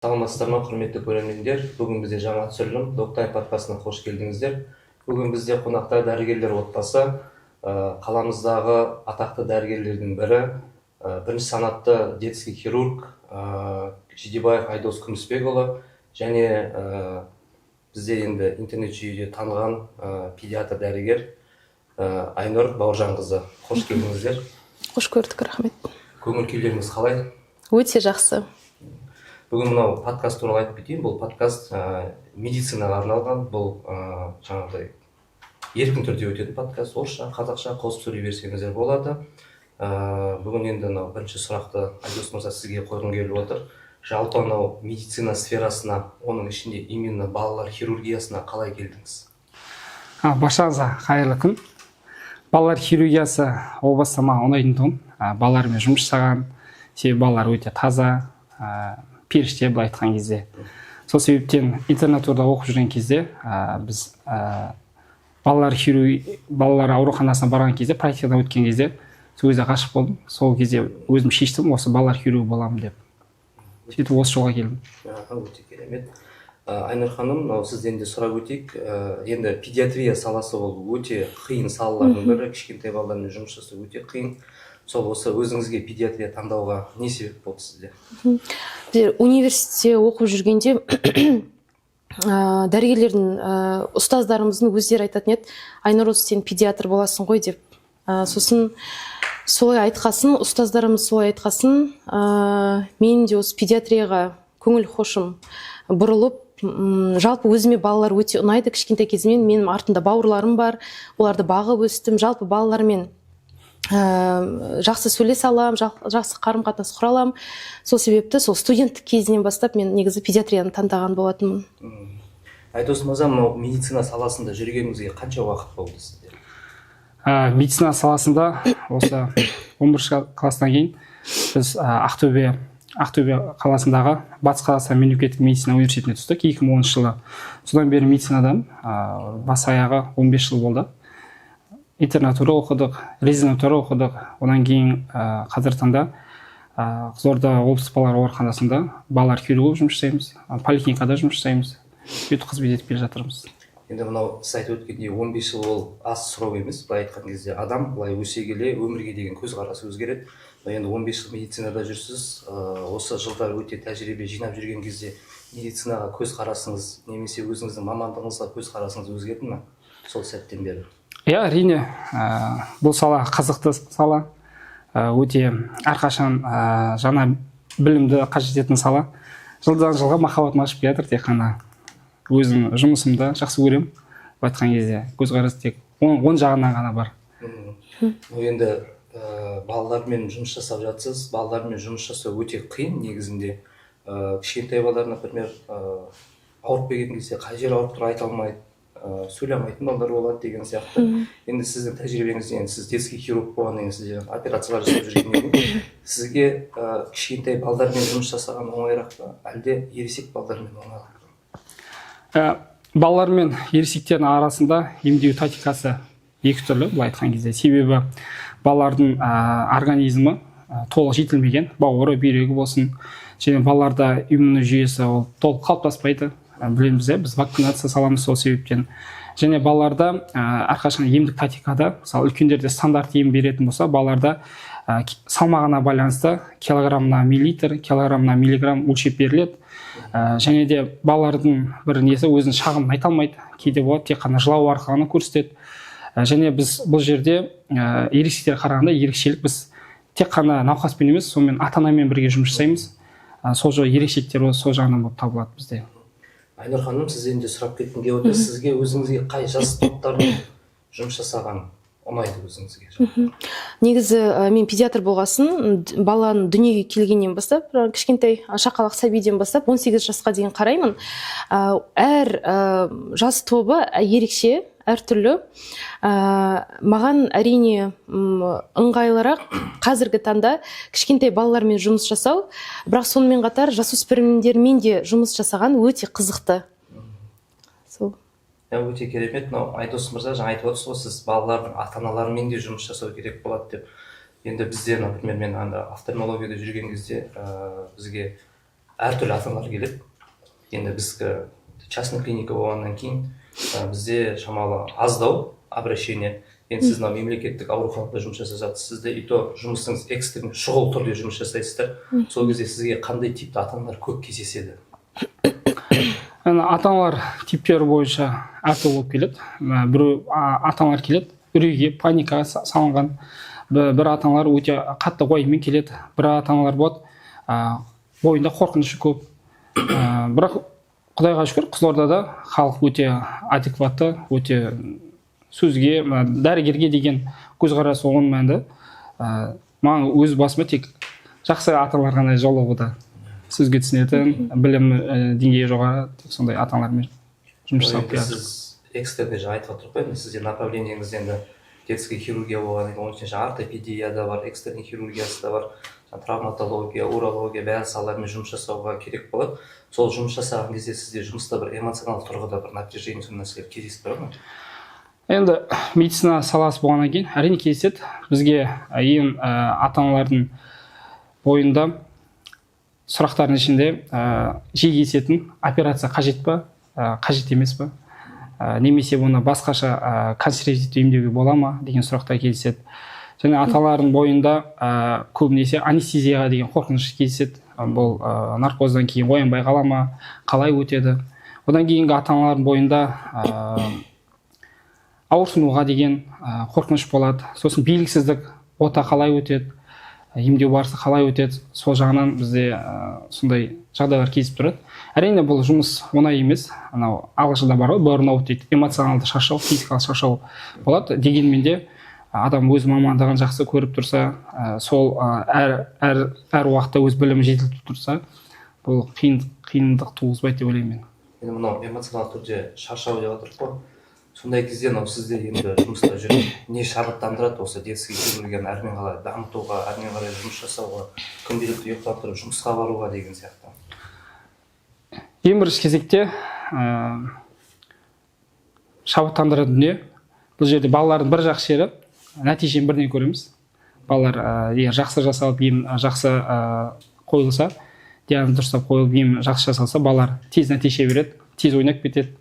Саламатсыздар ма, құрметті көрермендер? Бүгін бізде жаңа түсірілім Доктай подкастына қош келдіңіздер. Бүгін бізде қонақта дәрігерлер отбасы, қаламыздағы атақты дәрігерлердің бірі, бірінші санатты детский хирург Жидебаев Айдос Күмісбекұлы және бізде енді интернет жүйеде таныған педиатр дәрігер Айнұр Бауыржанқызы. Қош келдіңіздер. Қош көрдік, рахмет. Көңіл күйлеріңіз қалай? Өте жақсы. Бүгін мынау подкаст туралы айтып кетейін. Бұл подкаст медицинаға арналған. Бұл жаңағыдай еркін түрде өтетін подкаст. Орысша, қазақша қосып сөйлей берсеңіздер болады. Бүгін енді мынау бірінші сұрақты Айдос мырза сізге қойғым келіп отыр. Жалпы мынау медицина сферасына, оның ішінде именно балалар хирургиясына қалай келдіңіз? Баршаңызға қайырлы күн. Балалар хирургиясы ол баста маған ұнайтын тұғын. Балалармен жұмыс жасаған, себебі балалар өте таза, періште былай айтқан кезде. Сол себептен интернатурада оқып жүрген кезде біз балалар ауруханасына барған кезде, практикадан өткен кезде сол кезде ғашық болдым. Сол кезде өзім шештім, осы балалар хирург боламын деп. Сөйтіп осы жолға келдім. Өте керемет. Айнұр ханым, сізден де сұрап өтейік. Енді педиатрия саласы ол өте қиын салалардың бірі, кішкентай балалармен жұмыс жасау өте қиын. Сол осы өзіңізге педиатрия таңдауға не себеп болды сізде? Университетте оқып жүргенде дәрігерлердің ұстаздарымыздың өздері айтатын еді, Айнұр, сен педиатр боласың ғой деп. Сосын солай айтқасын, ұстаздарымыз солай айтқасын, мен де осы педиатрияға көңіл хошым бұрылып, жалпы өзіме балалар өте ұнайды. Кішкентай кезімнен менің артында бауырларым бар, оларды бағып өстім. Жалпы балалармен жақсы сөйлесе алам, жақсы қарым-қатынас құра алам. Сол себепті сол студенттік кезінен бастап мен негізі педиатрияны таңдаған болатынмын. Айдос мырза, мынау медицина саласында жүргеніңізге қанша уақыт болды сізде? Медицина саласында осы 11 класстан кейін біз Ақтөбе қаласындағы Батыс Қазақстан мемлекеттік медицина университетіне түстік 2010 жылы. Содан бері медицинадан бас аяғы 15 жыл болды. Интернатура оқыдық, резидентура оқыдық. Одан кейін қазір таңда Қызылорда облыстық балалар ауруханасында балалар хирург жұмыс жасаймыз, поликлиникада жұмыс жасаймыз. Сөйтіп қызмет етіп келе жатырмыз. Енді мынау сіз айтып өткендей 15 жыл ол аз сұрау емес. Былай айтқан кезде адам былай өсе келе өмірге деген көзқарасы өзгереді. Енді 15 жыл медицинада жүрсіз, осы жылдар өте тәжірибе жинап жүрген кезде медицинаға көзқарасыңыз немесе өзіңіздің мамандығыңызға көзқарасыңыз өзгерді ме сол сәттен бері? Иә, әрине, бұл сала қызықты сала, өте әрқашан жаңа білімді қажет ететін сала. Жылдан жылға махаббатым ашып келе жатыр, тек қана өзім жұмысымды жақсы көремін. Айтқан кезде көзқарас тек оң жағынан ғана бар. Енді балалармен жұмыс жасап жатсыз, балалармен жұмыс жасау өте қиын негізінде. Кішкентай балалар, например, ауырып келген кезде қай жері ауырып тұр айта алмайды, сөйлемейтін балалар болады деген сияқты. Енді сіздің тәжірибеңізден, сіз детский хирург болғаннан кейін сіздер операциялар жасап жүргеннен кейін сізге кішкентай балалармен жұмыс жасаған оңайырақ па, әлде ересек балалармен оңайырақ па? Балалар мен ересектердің арасында емдеу тактикасы екі түрлі, былай айтқан кезде. Себебі балалардың организмі толық жетілмеген, бауыры, бүйрегі болсын, және балаларда иммундық жүйесі ол толық қалыптаспайды. Білеміз, біз вакцинация саламыз сол себептен. Және балаларда әрқашан емдік тактикада, мысалы үлкендерде стандарт ем беретін болса, балаларда салмағына байланысты килограммына миллилитр, килограммына миллиграмм өлшеп беріледі. Және де балалардың бір несі өзінің шағымын айта алмайды, кейде болады, тек қана жылау арқылы көрсетеді. Және біз бұл жерде ересектер қарағанда ерекшелік, біз тек қана науқаспен емес, сонымен ата-анамен бірге жұмыс жасаймыз. Сол жол ерекшеліктер сол жағынан болып табылады бізде. Айнұр ханым, сізден де сұрап кеткім келіп отыр. Сізге өзіңізге қай жас топтардың жұмыс жасаған ұнайды өзіңізге? Негізі мен педиатр болғасын, баланың дүниеге келгеннен бастап, кішкентай шақалақ сәбиден бастап 18 жасқа дейін қараймын. Әр жас тобы ерекше, әртүрлі. Маған әрине ыңғайлырақ қазіргі таңда кішкентай балалармен жұмыс жасау, бірақ сонымен қатар жасөспірімдермен де жұмыс жасаған өте қызықты. Өте керемет. Айдос мырза, жаңа айтып отырсыз ғой, сіз балалардың ата-аналарымен де жұмыс жасау керек болады деп. Енді бізде, например, мен офтальмологияда жүрген кезде бізге әртүрлі ата аналар келеді. Енді біздікі частный клиника болғаннан кейін бізде шамалы аздау обращение. Енді сіз мына мемлекеттік ауруханада жұмыс жасап жатырсыз, сізде и то жұмысыңыз экстренный шұғыл түрде жұмыс жасайсыздар. Сол кезде сізге қандай типті ата аналар көп кездеседі? Ата аналар типтері бойынша әртүрлі болып келеді. Біреу ата аналар келеді, үрейге, паникаға салынған. Бір ата аналар өте қатты оймен келеді. Бір ата аналар болады, бойында қорқынышы көп. Бірақ Құдайға шүкір, Қызылордада халық өте адекватты, өте сөзге, дәрігерге деген көзқарасы оң мәнді. Маған өз басыма тек жақсы ата аналар ғана жолығуда. Сөзге түсінетін, білім деңгейі жоғары, сондай ата аналармен жұмыс жасап келе жатырмыз. Сіз экстерде жаңа айтып отырып қой, сізде направлениеңіз енді детский хирургия болған, оның ішінде ортопедия да бар, экстерный хирургиясы да бар, травматология, урология, бәрі салалармен жұмыс жасауға керек болады. Сол жұмыс жасаған кезде сізде жұмыста бір эмоционалдық тұрғыда бір напряжение, сондай нәрселер кездесіп тұрады ма? Енді медицина саласы болғаннан кейін әрине кездеседі. Бізге ең ата аналардың бойында сұрақтардың ішінде жиі кездесетін операция қажет па, қажет емес па, немесе бұны басқаша консервативті емдеуге бола ма деген сұрақтар кездеседі. Және аталардың бойында көбінесе анестезияға деген қорқыныш кездеседі. Бұл наркоздан кейін оянбай қала ма, қалай өтеді. Одан кейінгі ата-аналардың бойында ауырсынуға деген қорқыныш болады. Сосын белгісіздік, ота қалай өтеді, емдеу барысы қалай өтеді. Сол жағынан бізде сондай жағдайлар кезіп тұрады. Әрине бұл жұмыс оңай емес. Анау ағылшында бар ғой, burnout дейді, эмоционалды шаршау, физикалық шаршау болады. Дегенмен де адам өз мамандығын жақсы көріп тұрса, сол әр уақытта өз білімін жетілдіріп тұрса, бұл қиындық туғызбайды деп ойлаймын мен. Енді мынау эмоционалды түрде шаршау деп отырық қой. Сондай кезде сізде енді жұмыста жүріп не шабыттандырады осы детский хирургияны әрмен қалай дамытуға, әрмен қарай жұмыс жасауға, күнделікті ұйықтап тұрып жұмысқа баруға деген сияқты? Ең бірінші кезекте шабыттандыратын дүние. Бұл жерде балалардың бір жақсы жері, нәтижені бірден көреміз. Балалар егер жақсы жасалып, ем жақсы қойылса, диагноз дұрыстап қойылып, ем жақсы жасалса, балалар тез нәтиже береді, тез ойнап кетеді.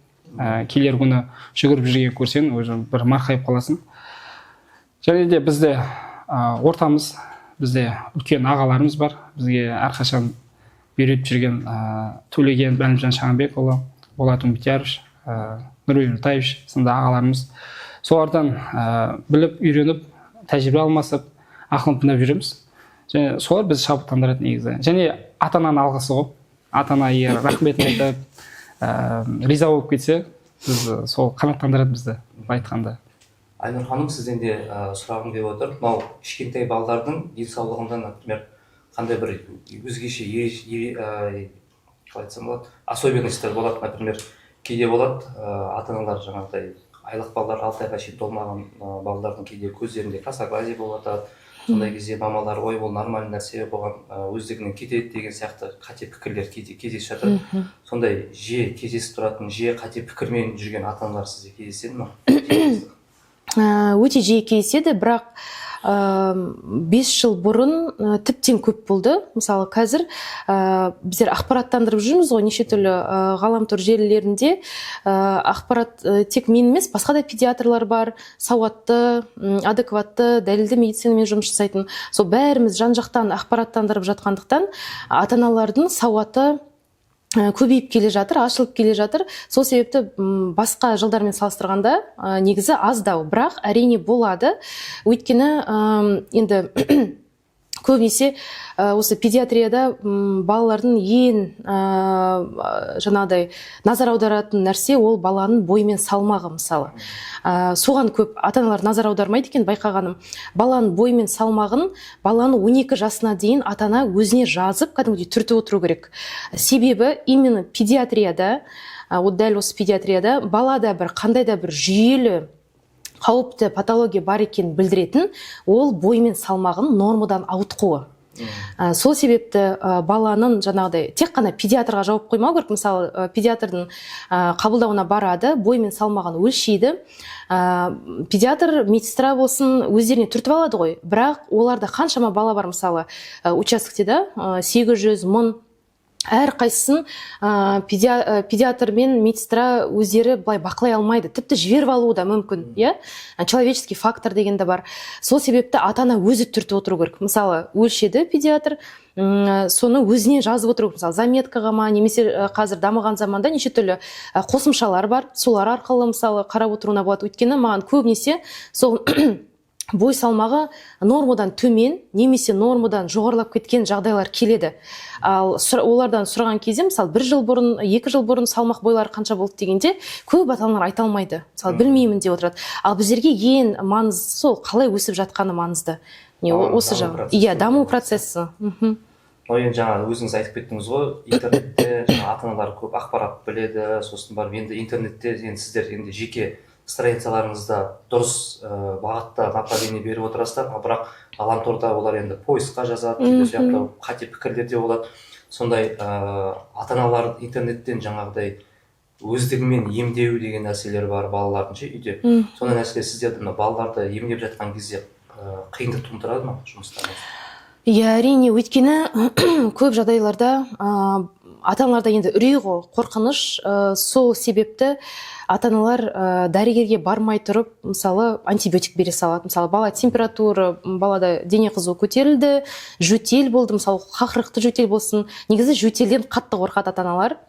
Келер күні жүгіріп жүрген көрсең, бір марқайып қаласың. Және де бізде ортамыз, бізде үлкен ағаларымыз бар. Бізге әрқашан үйретіп жүрген Төлеген Әлімжан Шағанбекұлы, Болат Үмбетиярович, Нұрбек Нұртаевич сынды ағаларымыз. Солардан біліп, үйреніп, тәжірибе алмасып, ақылын тыңдап жүреміз. Және солар бізді шабыттандырады негізі. Және ата-ананың алғысы ғой. Ата-ана егер рахметін айтып, риза болып кетсе, біз сол қанаттандырады бізді, айтқанда. Айнұр ханым, сізден де сұрағым келіп отыр. Мынау кішкентай балалардың денсаулығында, например, қандай бір өзгеше қалай айтсам болады, особенностьтер болады. Например, кейде болады, ата-аналар жаңағыдай айлық балалар, 6 айға шейін толмаған балалардың кейде көздерінде косоглазие болады. Сондай кезде мамалар ой, бұл нормальный нәрсе, болған өздігінен кетеді деген сияқты қате пікірлер кейде кездесіп жатыр. Сондай жиі кездесіп тұратын, жиі қате пікірмен жүрген ата-аналар сізде кездеседі ме? Өте жиі кездеседі, бірақ 5 жыл бұрын тіптен көп болды. Мысалы, қазір біздер ақпараттандырып жүрміз ғой, неше түрлі ғаламтор желілерінде ақпарат тек мен емес, басқа да педиатрлар бар, сауатты, адекватты, дәлелді медицинамен жұмыс жасайтын. Сол бәріміз жан-жақтан ақпараттандырып жатқандықтан ата-аналардың сауаты көбейіп келе жатыр, ашылып келе жатыр. Сол себепті басқа жылдармен салыстырғанда негізі аздау, бірақ әрине болады. Өйткені енді көбінесе осы педиатрияда балалардың ең жаңағыдай назар аударатын нәрсе ол баланың бойы мен салмағы, мысалы. Соған көп ата-аналар назар аудармайды екен, байқағаным. Баланың бойы мен салмағын баланы 12 жасына дейін ата-ана өзіне жазып, кәдімгідей түртіп отыру керек. Себебі именно педиатрияда, дәл осы педиатрияда балада бір қандай да бір жүйелі қауіпті патология бар екенін білдіретін, ол бой мен салмағын нормадан ауытқуы. Сол себепті баланың жаңағыдай тек қана педиатрға жауап қоймау керек. Мысалы, педиатрдың қабылдауына барады, бой мен салмағын өлшейді. Педиатр, медсестра болсын, өздеріне түртіп алады ғой. Бірақ оларда қаншама бала бар, мысалы, участоктеде 800 мың әрқайсысын педиатр мен медсестра өздері былай бақылай алмайды, тіпті жіберіп алуы да мүмкін, иә, человеческий фактор деген де бар. Сол себепті ата-ана өзі түртіп отыру керек. Мысалы, өлшеді педиатр, соны өзіне жазып отыру, мысалы заметкаға ма, немесе қазір дамыған заманда неше түрлі қосымшалар бар, солар арқылы мысалы қарап отыруына болады. Өйткені маған көбінесе сол бой салмағы нормадан төмен немесе нормадан жоғарылап кеткен жағдайлар келеді. Ал олардан сұраған кезде, мысалы 1 жыл бұрын, 2 жыл бұрын салмақ бойлары қанша болды дегенде, көп ата-аналар айта алмайды. Мысалы білмеймін деп отырады. Ал біздерге ең маңызды сол қалай өсіп жатқаны маңызды. Осы жағы. Иә, даму процесі. Енді жаңа өзіңіз айтып кеттіңіз ғой, интернетте жаңа ата-аналар көп ақпарат біледі, сосын барып енді интернетте енді сіздер енді жеке страницаларыңызда дұрыс бағытта направление беріп отырасыздар, бірақ ғаламторда олар енді поискқа жазады, сияқты қате пікірлер де болады. Сондай ата-аналар интернеттен жаңағыдай өздігімен емдеу деген нәрселер бар балалардың ше үйде. Сондай нәрселер сіздерді балаларды емдеп жатқан кезде қиындық тудырады ма жұмыстарыңыз? Иә, әрине, өйткені көп жағдайларда ата-аналарда енді үрей ғой, қорқыныш, сол себепті ата-аналар дәрігерге бармай тұрып, мысалы, антибиотик бере салады. Мысалы, бала температура, балада дене қызуы көтерілді, жөтел болды, мысалы, қақырықты жөтел болсын. Негізі жөтелден қатты қорқады ата-аналар.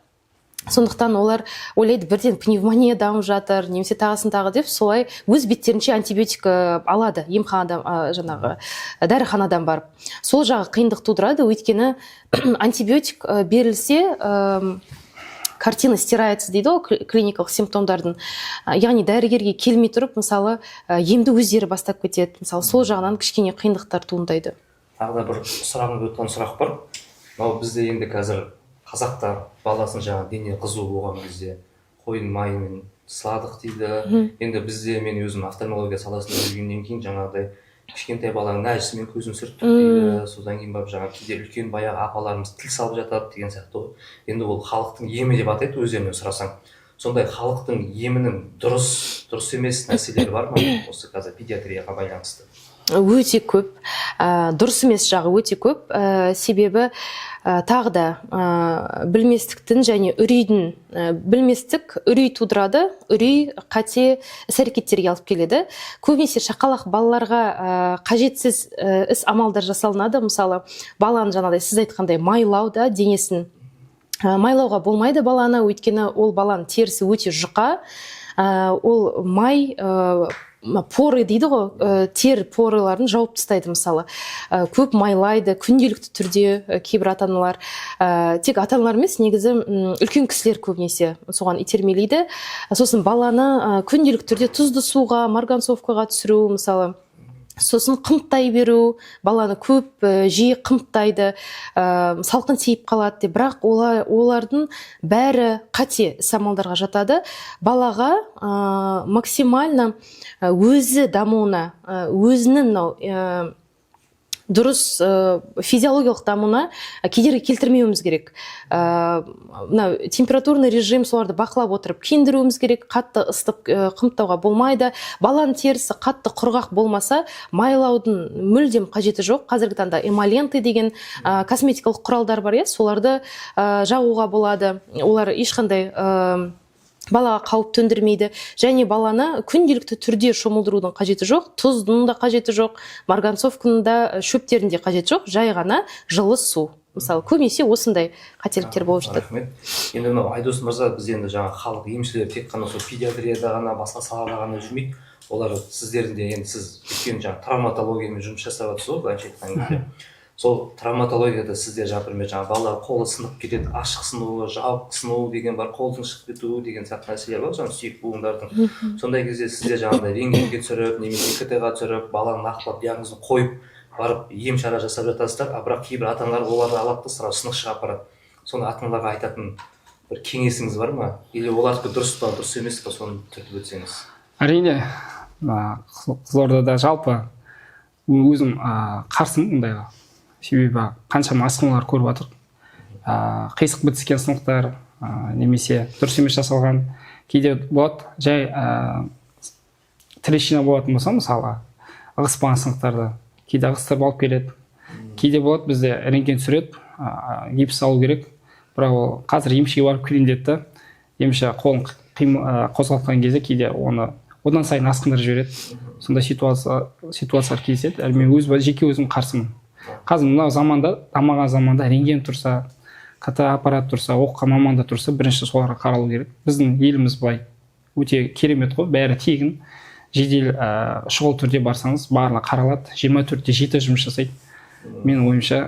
Сондықтан олар ойлайды, бірден пневмония дамып жатыр, немесе тағысын тағы деп, солай өз беттерінше антибиотик алады, емханадан, жаңағы дәріханадан барып. Сол жағы қиындық тудырады, өйткені антибиотик берілсе, картина стирается дейді ғой, клиникалық симптомдардың. Яғни дәрігерге келмей тұрып, мысалы, емді өздері бастап кетеді. Мысалы, сол жағынан кішкене қиындықтар туындайды. Тағы да бір сұрағым өткен сұрақ бар. Бізде енді қазір қазақтар баласын жаңа дене қызуы болған кезде қойын майымен сыладық дейді. Енді бізде мен өзім офтальмология саласында жүргеннен кейін жаңағыдай кішкентай баланың нәжісімен көзін сүртіп дейді. Содан кейін барып жаңа кейде үлкен баяғы апаларымыз тіл салып жатады деген сияқты ғой. Енді ол халықтың емі деп атайды өздерінен сұрасаң. Сондай халықтың емінің дұрыс емес нәрселері бар ма осы қазір педиатрияға байланысты? Өте көп. Дұрыс емес жағы өте көп. Себебі тағы да білместіктің және үрейдің, білместік үрей тудырады, үрей қате іс-әрекеттерге алып келеді. Көбінесе шақалақ балаларға қажетсіз іс амалдар жасалынады. Мысалы, баланы жаңағыдай сіз айтқандай майлау да денесін. Майлауға болмайды баланы, өйткені ол баланың терісі өте жұқа. Ол май поры дейді ғой, тер порыларын жауып тастайды мысалы. Көп майлайды, күнделікті түрде кейбір ата-аналар. Тек ата-аналар емес, негізі үлкен кісілер көбінесе соған итермелейді. Сосын баланы күнделікті түрде тұзды суға, марганцовкаға түсіру мысалы. Сосын қымттай беру, баланы көп жиі қымттайды, салқын тиіп қалады деп, бірақ олардың бәрі қате іс-амалдарға жатады. Балаға максимально өзі дамуына, өзінің дұрыс физиологиялық дамуына кедергі келтірмеуіміз керек. Температурный режим соларды бақылап отырып киіндіруіміз керек, қатты ыстық қымтауға болмайды. Баланың терісі қатты құрғақ болмаса, майлаудың мүлдем қажеті жоқ. Қазіргі таңда эмоленты деген косметикалық құралдар бар, соларды жағуға болады. Олар ешқандай балаға қауіп төндірмейді, және баланы күнделікті түрде шомылдырудың қажеті жоқ, тұздың да қажеті жоқ, марганцовканың да, шөптердің де қажеті жоқ, жай ғана жылы су. Мысалы, көбінесе осындай қателіктер болып жатады. Рахмет. Енді Айдос мырза, біз енді жаңа халық емшілер тек қана сол педиатрияда ғана, басқа салада ғана жүрмейді. Олар сіздердің де енді сіз өткен жаңа травматологиямен жұмыс жасап жатырсыз ғой, былайша айтқан кезде. Сол травматологияда сіздер жаңа балалар қолы сынып кетеді, ашық сынуы, жабық сынуы деген бар, қолдың шығып кетуі деген сияқты нәрселер бар, жаңа сүйек буындардың. Сондай кезде сіздер жаңағыдай рентгенге түсіріп, немесе КТ-ға түсіріп, баланы нақтылап диагнозын қойып, барып ем шара жасап жатасыздар, бірақ кейбір ата-аналар оларды алады да сразу сынықшыға апарады. Соны ата-аналарға айтатын бір кеңесіңіз бар ма? Или олардікі дұрыс па, дұрыс емес па, соны түртіп өтсеңіз? Әрине, Қызылордада жалпы өзім қарсымын мұндайға. Себебі қаншама асқынулар көріп жатыр. Қисық бітіскен сынықтар, немесе дұрыс емес жасалған. Кейде болады, жай трещина болатын болса, мысалы, ығыспаған сынықтарды. Кейде ығыстырып алып келеді. Кейде болады, бізде рентген түсіреді, гипс салу керек. бірақ ол қазір емшіге барып келейін деді да, емші қолын қозғалтқан кезде кейде оны одан сайын асқындырып жібереді. Сондай ситуациялар кездеседі. Әлі мен жеке өзім қарсымын. Қазір мына заманда, дамыған заманда рентген тұрса, КТ аппарат тұрса, оқыған маманда тұрса, бірінші соларға қаралу керек. Біздің еліміз былай өте керемет қой, бәрі тегін, жедел шұғыл түрде барсаңыз барлығы қаралады, 24/7 жұмыс жасайды. Менің ойымша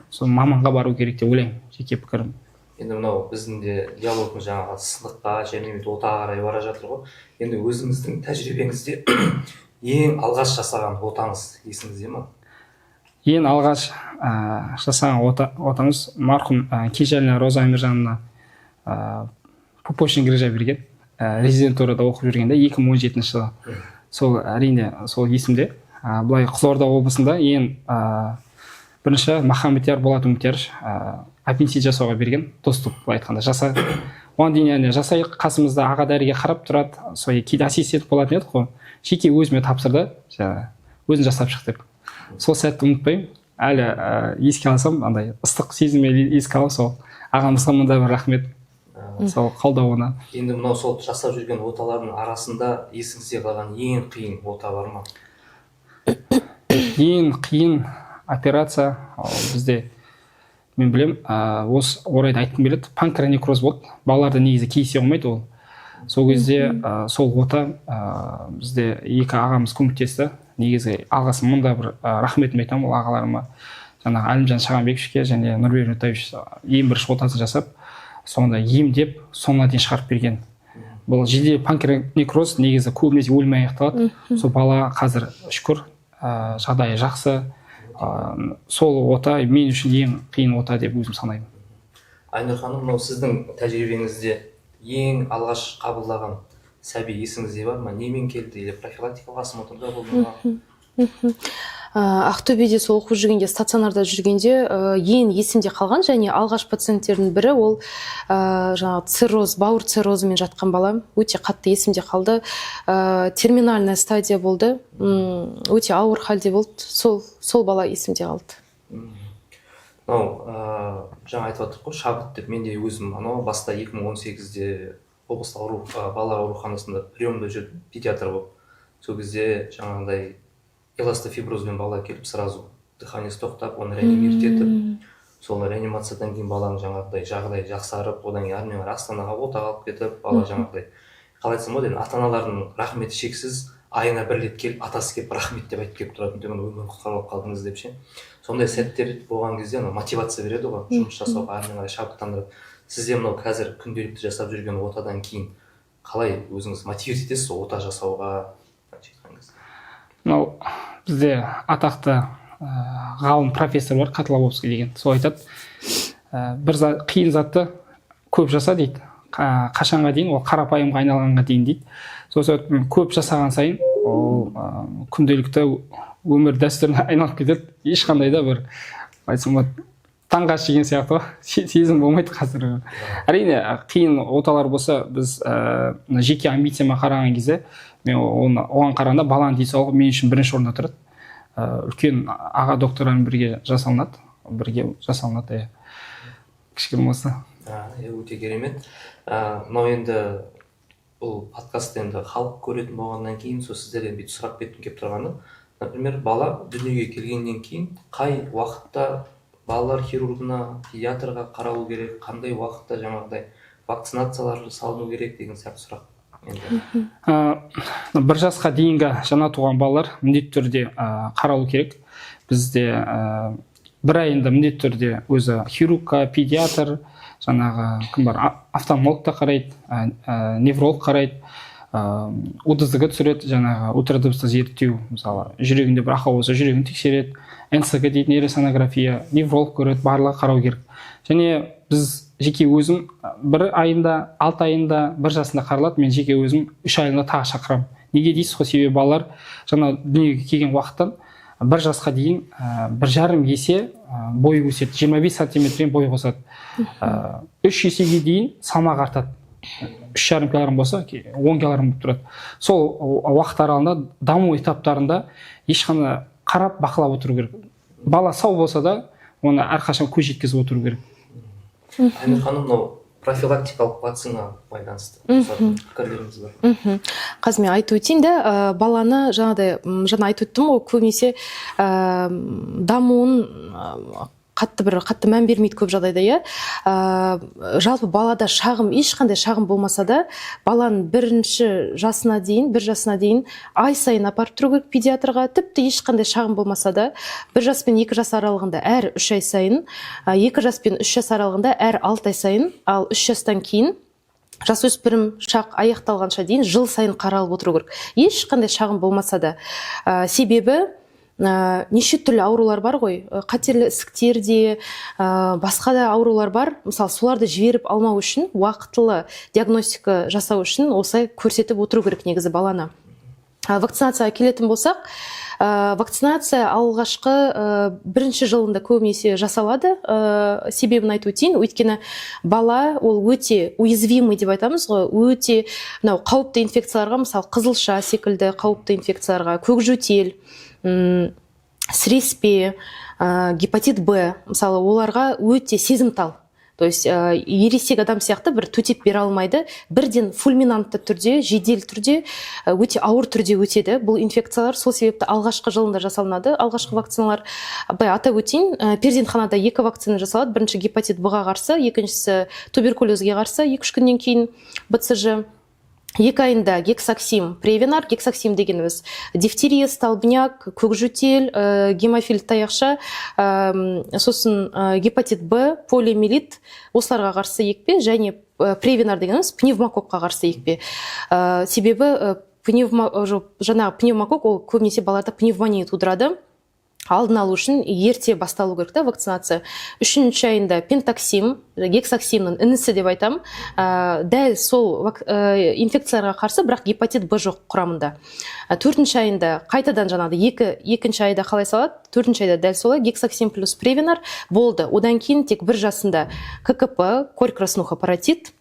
сол маманға бару керек деп ойлаймын, жеке пікірім. Енді мынау біздің де диалогымыз жаңағы сыныққа және отаға қарай бара жатыр ғой. Енді өзіңіздің тәжірибеңізде ең алғаш жасаған отаңыз есіңізде ме? Ең алғаш жасаған отамыз марқұм Кежалина Роза Амиржановна Пупошин Грижа берген, резидентурада оқып жүргенде 2017 жылы. Сол әрине сол есімде. Былай Қызылорда облысында ең бірінші Махамбетияр Болат Үмітиярович аппендицит жасауға берген, доступ былай айтқанда жаса. Оған дейін жасайық, қасымызда аға дәрігер қарап тұрады, сол кейде ассистент болатын еді ғой. Жеке өзіме тапсырды, өзін жасап шық деп. Сол сәтті ұмытпаймын. Әлі еске алсам, андай ыстық сезіммен еске алам, сол ағамызға мында бір рахмет. Сол қолдауына. Енді мынау сол жасап жүрген оталардың арасында есіңізде қалған ең қиын ота бар ма? Ең қиын операция бізде, мен білем, осы орайда айтқым келеді, панкреонекроз болды. Балаларда негізі кейсе болмайды ол. Сол кезде сол ота бізде екі ағамыз көмектесті. Негізі алғасын мұнда бір рахметімді айтамын ол ағаларыма. Жаңағы Әлімжан Шағанбековичке және Нұрбек Нұртаевич ең бірінші отасын жасап, сонда емдеп, соңына дейін шығарып берген. Бұл жедел панкреонекроз негізі көбінесе өлмей аяқталады. Сол бала қазір шүкір жағдайы жақсы. Сол ота мен үшін ең қиын ота деп өзім санаймын. Айнұр ханым, мынау сіздің тәжірибеңізде ең алғаш қабылдаған сәби есіңізде бар ма? Немен келді? Или профилактикалық осмотрда болды ма? Ақтөбеде сол оқып жүргенде, стационарда жүргенде ең есімде қалған және алғаш пациенттердің бірі ол жаңағы цирроз, бауыр циррозымен жатқан бала. Өте қатты есімде қалды. Терминальная стадия болды. Өте ауыр халде болды. Сол бала есімде қалды. Мынау жаңа айтып отырмын ғой, шабыт деп. Мен де өзім анау баста 2018-де облыстық балалар ауруханасында приемда жүрдім, педиатр болып. Сол кезде жаңағыдай эластофиброзбен бала келіп, сразу дыханиесі тоқтап, оны реанимировать етіп, сол реанимациядан кейін баланың жаңағыдай жағдай жақсарып, одан кейін әрмен қарай Астанаға отаға алып кетіп, бала жаңағыдай қалай айтсам болады, ата-аналардың рахметі шексіз, айына бір рет келіп, атасы келіп рахмет деп айтып келіп тұратын, деген өмірін құтқарып қалдыңыз деп ше. Сондай сәттер болған кезде мотивация береді ғой, жұмыс жасауға, әрмен қарай шабыттандырып. Сізде мынау қазір күнделікті жасап жүрген отадан кейін қалай өзіңіз мотивировать етесіз ота жасауға? Мынау бізде атақты ғалым профессор бар, Котловский деген, сол айтады, бір қиын затты көп жаса дейді, қашанға дейін, ол қарапайымға айналғанға дейін дейді. Сол көп жасаған сайын ол күнделікті өмір дәстүріне айналып кетеді. Ешқандай да бір айтсам таңға жеген сияқты сезім болмайды қазір. Әрине қиын оталар болса, біз жеке амбицияма қараған кезде мен оған қарағанда баланың денсаулығы мен үшін бірінші орында тұрады. Үлкен аға доктормен бірге жасалынады. Кішкене болса. Өте керемет. Мынау енді бұл подкастты енді халық көретін болғаннан кейін, сол сіздерден бүйтіп сұрап кеткім келіп тұрғаны. Например, бала дүниеге келгеннен кейін қай уақытта балалар хирургына, педиатрға қаралу керек, қандай уақытта жаңағыдай вакцинациялар салыну керек деген сияқты сұрақ. Бір жасқа дейінгі жаңа туған балалар міндетті түрде қаралу керек. Бізде бір айында міндетті түрде өзі хирургқа, педиатр, жаңағы кім бар, офтальмолог та қарайды, невролог қарайды, УДЗ-ге түсіреді, жаңағы ультрадыбыстық зерттеу, мысалы жүрегінде бір ақау болса жүрегін тексереді, НСГ дейтін нейросонография, невролог көреді, барлығы қарау керек. Және біз жеке өзім бір айында, 6 айында, 1 жасында қаралады, мен жеке өзім 3 айында тағы шақырам. Неге дейсіз ғой, себебі балалар жаңа дүниеге келген уақыттан 1 жасқа дейін 1,5 есе бойы өседі, 25 сантиметрден бой қосады. 3 есеге дейін салмақ артады. 3,5 килограмм болса, 10 килограмм болып тұрады. Сол уақыт аралығында даму этаптарында ешқандай қарап бақылап отыру керек. Бала сау болса да, оны әрқашан көз жеткізіп отыру керек. Айнұр ханым, мынау профилактикалық вакцина байланысты пікірлеріңіз бар. Қазір мен айтып өтейін да, баланы жаңа айтып өттім ғой, көбінесе дамуын қатты мән бермейді көп жағдайда, иә. Жалпы балада ешқандай шағым болмаса да, баланың бір жасына дейін ай сайын апарып тұру керек педиатрға. Тіпті ешқандай шағым болмаса да, 1 жас пен 2 жас аралығында әр 3 ай сайын, 2 жас пен 3 жас аралығында әр 6 ай сайын, ал 3 жастан кейін жасөспірім шақ аяқталғанша дейін жыл сайын қаралып отыру керек. Ешқандай шағым болмаса да. Себебі неше түрлі аурулар бар ғой, қатерлі ісіктер де, басқа да аурулар бар. Мысалы, соларды жіберіп алмау үшін, уақытылы диагностика жасау үшін осылай көрсетіп отыру керек негізі баланы. Вакцинацияға келетін болсақ, вакцинация алғашқы бірінші жылында көбінесе жасалады. Себебін айтып өтейін, өйткені бала ол өте уязвимый деп айтамыз ғой, өте қауіпті инфекцияларға, мысалы қызылша секілді қауіпті инфекцияларға, көкжөтел, сіреспе, гепатит Б, мысалы оларға өте сезімтал. То есть ересек адам сияқты бір төтеп бере алмайды, бірден фульминантты түрде, жедел түрде, өте ауыр түрде өтеді. Бұл инфекциялар сол себепті алғашқы жылында жасалынады. Алғашқы вакциналар, атап өтейін, перзентханада 2 вакцина жасалады. Бірінші гепатит Б-ға қарсы, екіншісі туберкулезге қарсы, 2-3 күннен кейін БЦЖ. 2 айында гексаксим, превенар, гексаксим дегеніміз дифтерия, столбняк, көкжөтел, гемофил таяқша, сосын гепатит Б, полиомиелит, осыларға қарсы екпе, және превенар дегеніміз пневмококқа қарсы екпе. Себебі пневмокок ол көбінесе балаларда пневмония тудырады. Алдын алу үшін ерте басталу керек та вакцинация. 3-ші айында пентаксим, гексаксимнің інісі деп айтам, дәл сол инфекцияларға қарсы, бірақ гепатит Б жоқ құрамында. 4-ші айында қайтадан екінші айда қалай салады? 4-ші айда дәл солай гексаксим плюс превенар болды. Одан кейін тек 1 жасында ККП, корь-краснуха паротит,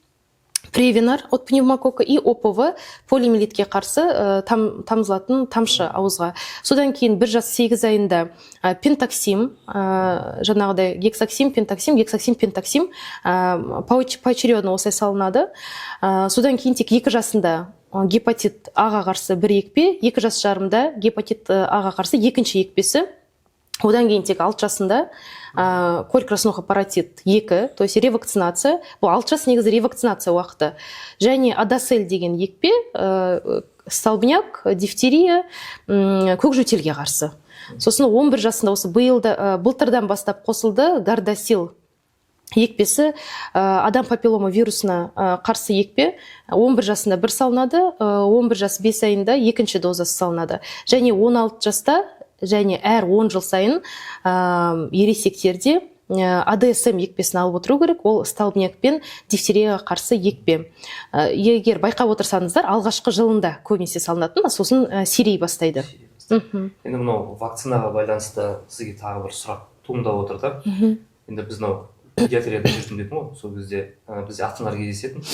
превенар от пневмокока и ОПВ полиомиелитке қарсы тамызылатын тамшы ауызға. Содан кейін 1 жас 8 айында пентаксим, жаңағыдай гексаксим, пентаксим, поочередно осылай салынады. Содан кейін тек 2 жасында гепатит А-ға қарсы 1 екпе, 2 жас жарымда гепатит А-ға қарсы 2-ші екпесі. Одан кейін тек 6 жасында корь-краснуха паротит 2, то есть ревакцинация. Бұл 6 жас негізі ревакцинация уақыты. Және адасель деген екпе, столбняк, дифтерия, көкжөтелге қарсы. Сосын 11 жасында осы былтырдан бастап қосылды гардасил екпесі, адам папиллома вирусына қарсы екпе. 11 жасында 1 салынады, 11 жас 5 айында 2-ші дозасы салынады. Және 16 жаста және әр 10 жыл сайын ересектерде АДСМ екпесін алып отыру керек. Ол столбняк пен дифтерияға қарсы екпе. Егер байқап отырсаңыздар, алғашқы жылында көбінесе салынатын, сосын сирей бастайды. Енді мынау вакцинаға байланысты сізге тағы бір сұрақ туындап отыр да. Енді біз педиатрияда жүрдім дедім ғой, сол кезде бізде ата-аналар кездесетін.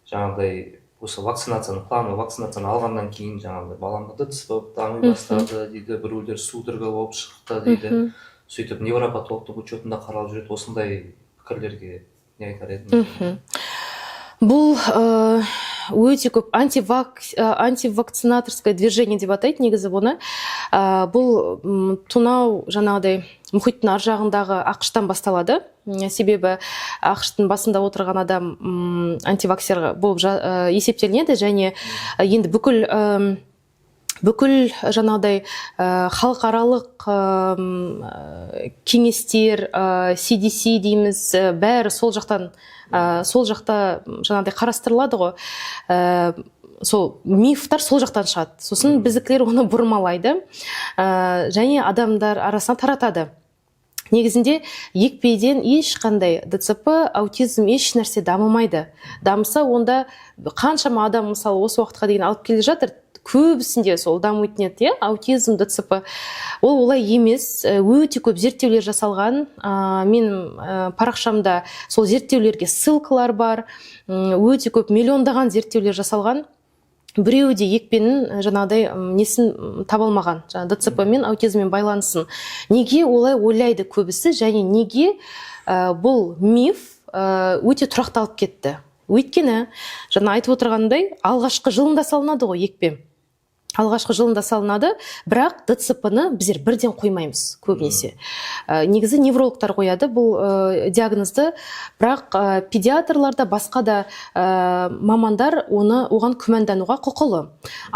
Жаңағыдай осы планы вакцинацияны алғаннан кейін жаңағыдай баламда дыбыс болып дами бастады дейді, біреулер судорога болып шықты дейді. Сөйтіп невропатологтың учетында қаралып жүреді. Осындай пікірлерге не айтар едіңіз? Бұл өте көп антивакцинаторское движение деп атайды негізі бұны. Бұл тунау жаңағыдай мұхиттың ар жағындағы ақштан басталады. Себебі ақштың басында отырған адам антиваксер болып есептелінеді, және енді бүкіл жаңағыдай халықаралық кеңестер, CDC дейміз, бәрі сол жақта жаңағыдай қарастырылады ғой. Сол мифтар сол жақтан шығады. Сосын біздікілер оны бұрмалайды және адамдар арасына таратады. Негізінде екпеден ешқандай ДЦП, аутизм, еш нәрсе дамымайды. Дамыса, онда қаншама адам мысалы осы уақытқа дейін алып келе жатыр, көбісінде сол дамитын еді, аутизм, ДЦП. Ол олай емес, өте көп зерттеулер жасалған. Менің парақшамда сол зерттеулерге ссылкалар бар, өте көп миллиондаған зерттеулер жасалған. Біреуі де екпенің жаңағыдай несін табалмаған, ДЦП мен аутизммен байланысын. Неге олай ойлайды көбісі, және неге бұл миф өте тұрақталып кетті. Өйткені жаңа айтып отырғандай алғашқы жылында салынады ғой екпе. Алғашқы жылында салынады, бірақ ДЦП-ны біздер бірден қоймаймыз көбінесе. Негізі неврологтар қояды бұл диагнозды, бірақ педиатрларда, басқа да мамандар оған күмәндануға құқылы.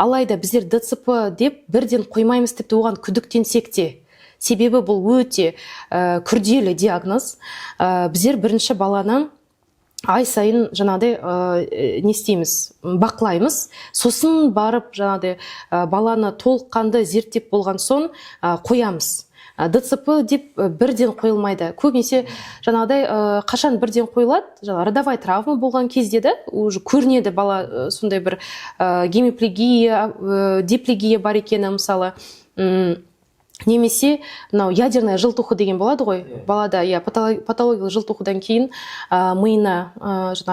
Алайда біздер ДЦП деп бірден қоймаймыз, тіпті оған күдіктенсек те. Себебі бұл өте күрделі диагноз. Біздер бірінші баланы ай сайын жаңағыдай не істейміз, бақылаймыз, сосын барып жаңағыдай баланы толыққанды зерттеп болған соң қоямыз. ДЦП деп бірден қойылмайды. Көбінесе жаңағыдай қашан бірден қойылады, родовой травма болған кезде де уже көрінеді бала сондай бір гемиплегия, диплегия бар екені, мысалы немесе мынау ядерная желтуха деген болады ғой. Балада патологиялық желтухадан кейін миына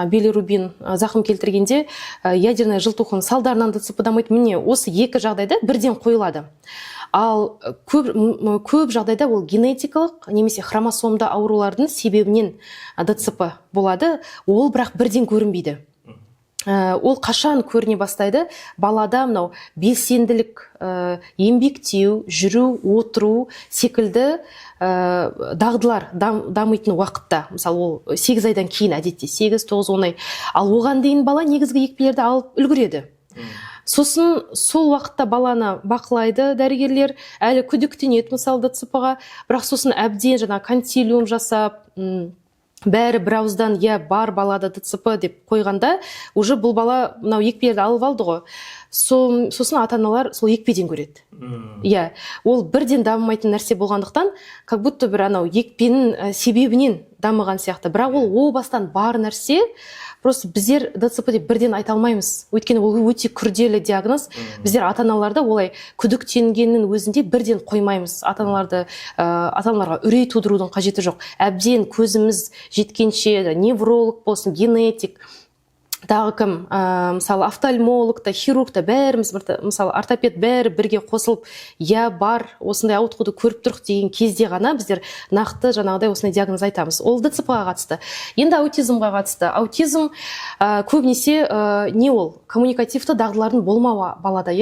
билирубин зақым келтіргенде ядерная желтуханың салдарынан ДЦП дамиды. Міне осы екі жағдайда бірден қойылады. Ал көп жағдайда ол генетикалық немесе хромосомды аурулардың себебінен ДЦП болады. Ол бірақ бірден көрінбейді. Ол қашан көріне бастайды? Балада мынау белсенділік, еңбектеу, жүру, отыру секілді дағдылар дамитын уақытта. Мысалы, ол 8 айдан кейін әдетте 8, 9, 10 ай. Ал оған дейін бала негізгі екпелерді алып үлгереді. Сосын сол уақытта баланы бақылайды дәрігерлер, әлі күдіктенеді мысалы ДЦП-ға, бірақ сосын әбден жаңа консилиум жасап, бәрі бір ауыздан бар балада ДЦП деп қойғанда, уже бұл бала мынау екпелерді алып алды ғой. Сосын ата-аналар сол екпеден көреді. Ол бірден дамымайтын нәрсе болғандықтан, как будто бір анау екпенің себебінен дамыған сияқты. Бірақ ол о бастан бар нәрсе, просто біздер ДЦП деп бірден айта алмаймыз. Өйткені ол өте күрделі диагноз. Біздер ата-аналарды олай күдіктенгеннің өзінде бірден қоймаймыз. Ата-аналарға үрей тудырудың қажеті жоқ. Әбден көзіміз жеткенше невролог болсын, генетик, тағы кім, мысалы офтальмолог та, хирург та, бәріміз, мысалы ортопед бәрі бірге қосылып, бар, осындай ауытқуды көріп тұрық деген кезде ғана біздер нақты жаңағыдай осындай диагноз айтамыз. Ол ДЦП-ға қатысты. Енді аутизмға қатысты. Аутизм көбінесе не ол? Коммуникативті дағдылардың болмауы балада,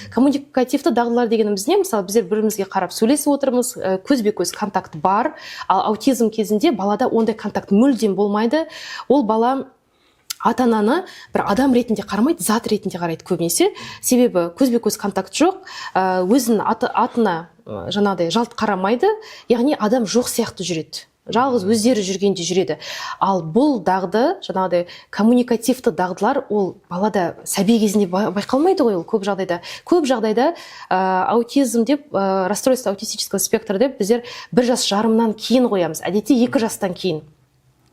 Коммуникативті дағдылар дегеніміз не? Мысалы, біздер бірімізге қарап сөйлесіп отырмыз, көзбе-көз контакт бар, ал аутизм кезінде балада ондай контакт мүлдем болмайды. Ол бала ата-ананы бір адам ретінде қарамайды, зат ретінде қарайды көбінесе. Себебі көзбе-көз контакт жоқ, өзінің атына жаңағыдай жалт қарамайды, яғни адам жоқ сияқты жүреді. Жалғыз өздері жүргенде жүреді. Ал бұл дағды, жаңағыдай коммуникативті дағдылар, ол балада сәби кезінде байқалмайды ғой, ол көп жағдайда. Көп жағдайда аутизм деп, расстройство аутистического спектра деп біздер 1,5 жасынан кейін қоямыз, әдетте 2 жастан кейін.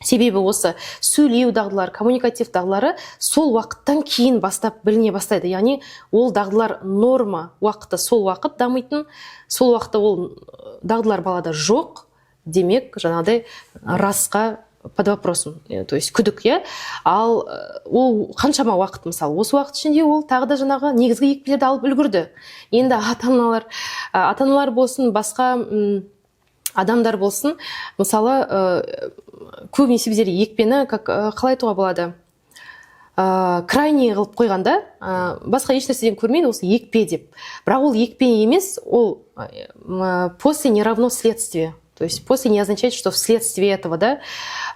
Себебі осы сөйлеу дағдылары, коммуникатив дағдылары сол уақыттан кейін бастап біліне бастайды. Яғни ол дағдылар норма уақытта сол уақыт дамитын, сол уақытта ол дағдылар балада жоқ, демек жаңағыдай расқа под вопросом, то есть күдік, ал ол қаншама уақыт, мысалы осы уақыт ішінде ол тағы да жаңағы негізгі екпелерді алып үлгірді. Енді ата-аналар болсын, басқа адамдар болсын, мысалы көбінесе біздер екпені қалай айтуға болады, крайний қылып қойғанда, басқа еш нәрседен көрмейді осы екпе деп. Бірақ ол екпе емес, ол после не равно следствие. То есть после не означает, что вследствие этого,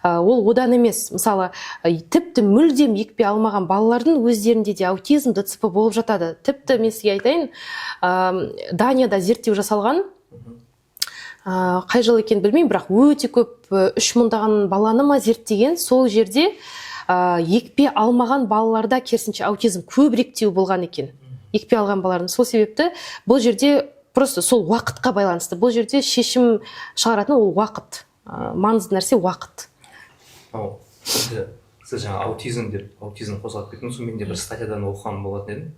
ол одан емес. Мысалы, тіпті мүлдем екпе алмаған балалардың өздерінде де аутизм, ДЦП болып жатады. Тіпті мен сізге айтайын, Данияда зерттеу жасалған, қай жыл екен білмеймін, бірақ өте көп 3000-даған баланы ма зерттеген, сол жерде екпе алмаған балаларда керісінше аутизм көбіректеу болған екен. Екпе алған балалардың. Сол себепті бұл жерде просто сол уақытқа байланысты. Бұл жерде шешім шығаратын ол уақыт. Маңызды нәрсе уақыт. Сіз жаңа аутизм деп, аутизм қозғап кеттіңіз, мен де бір статьядан оқыған болатын едім.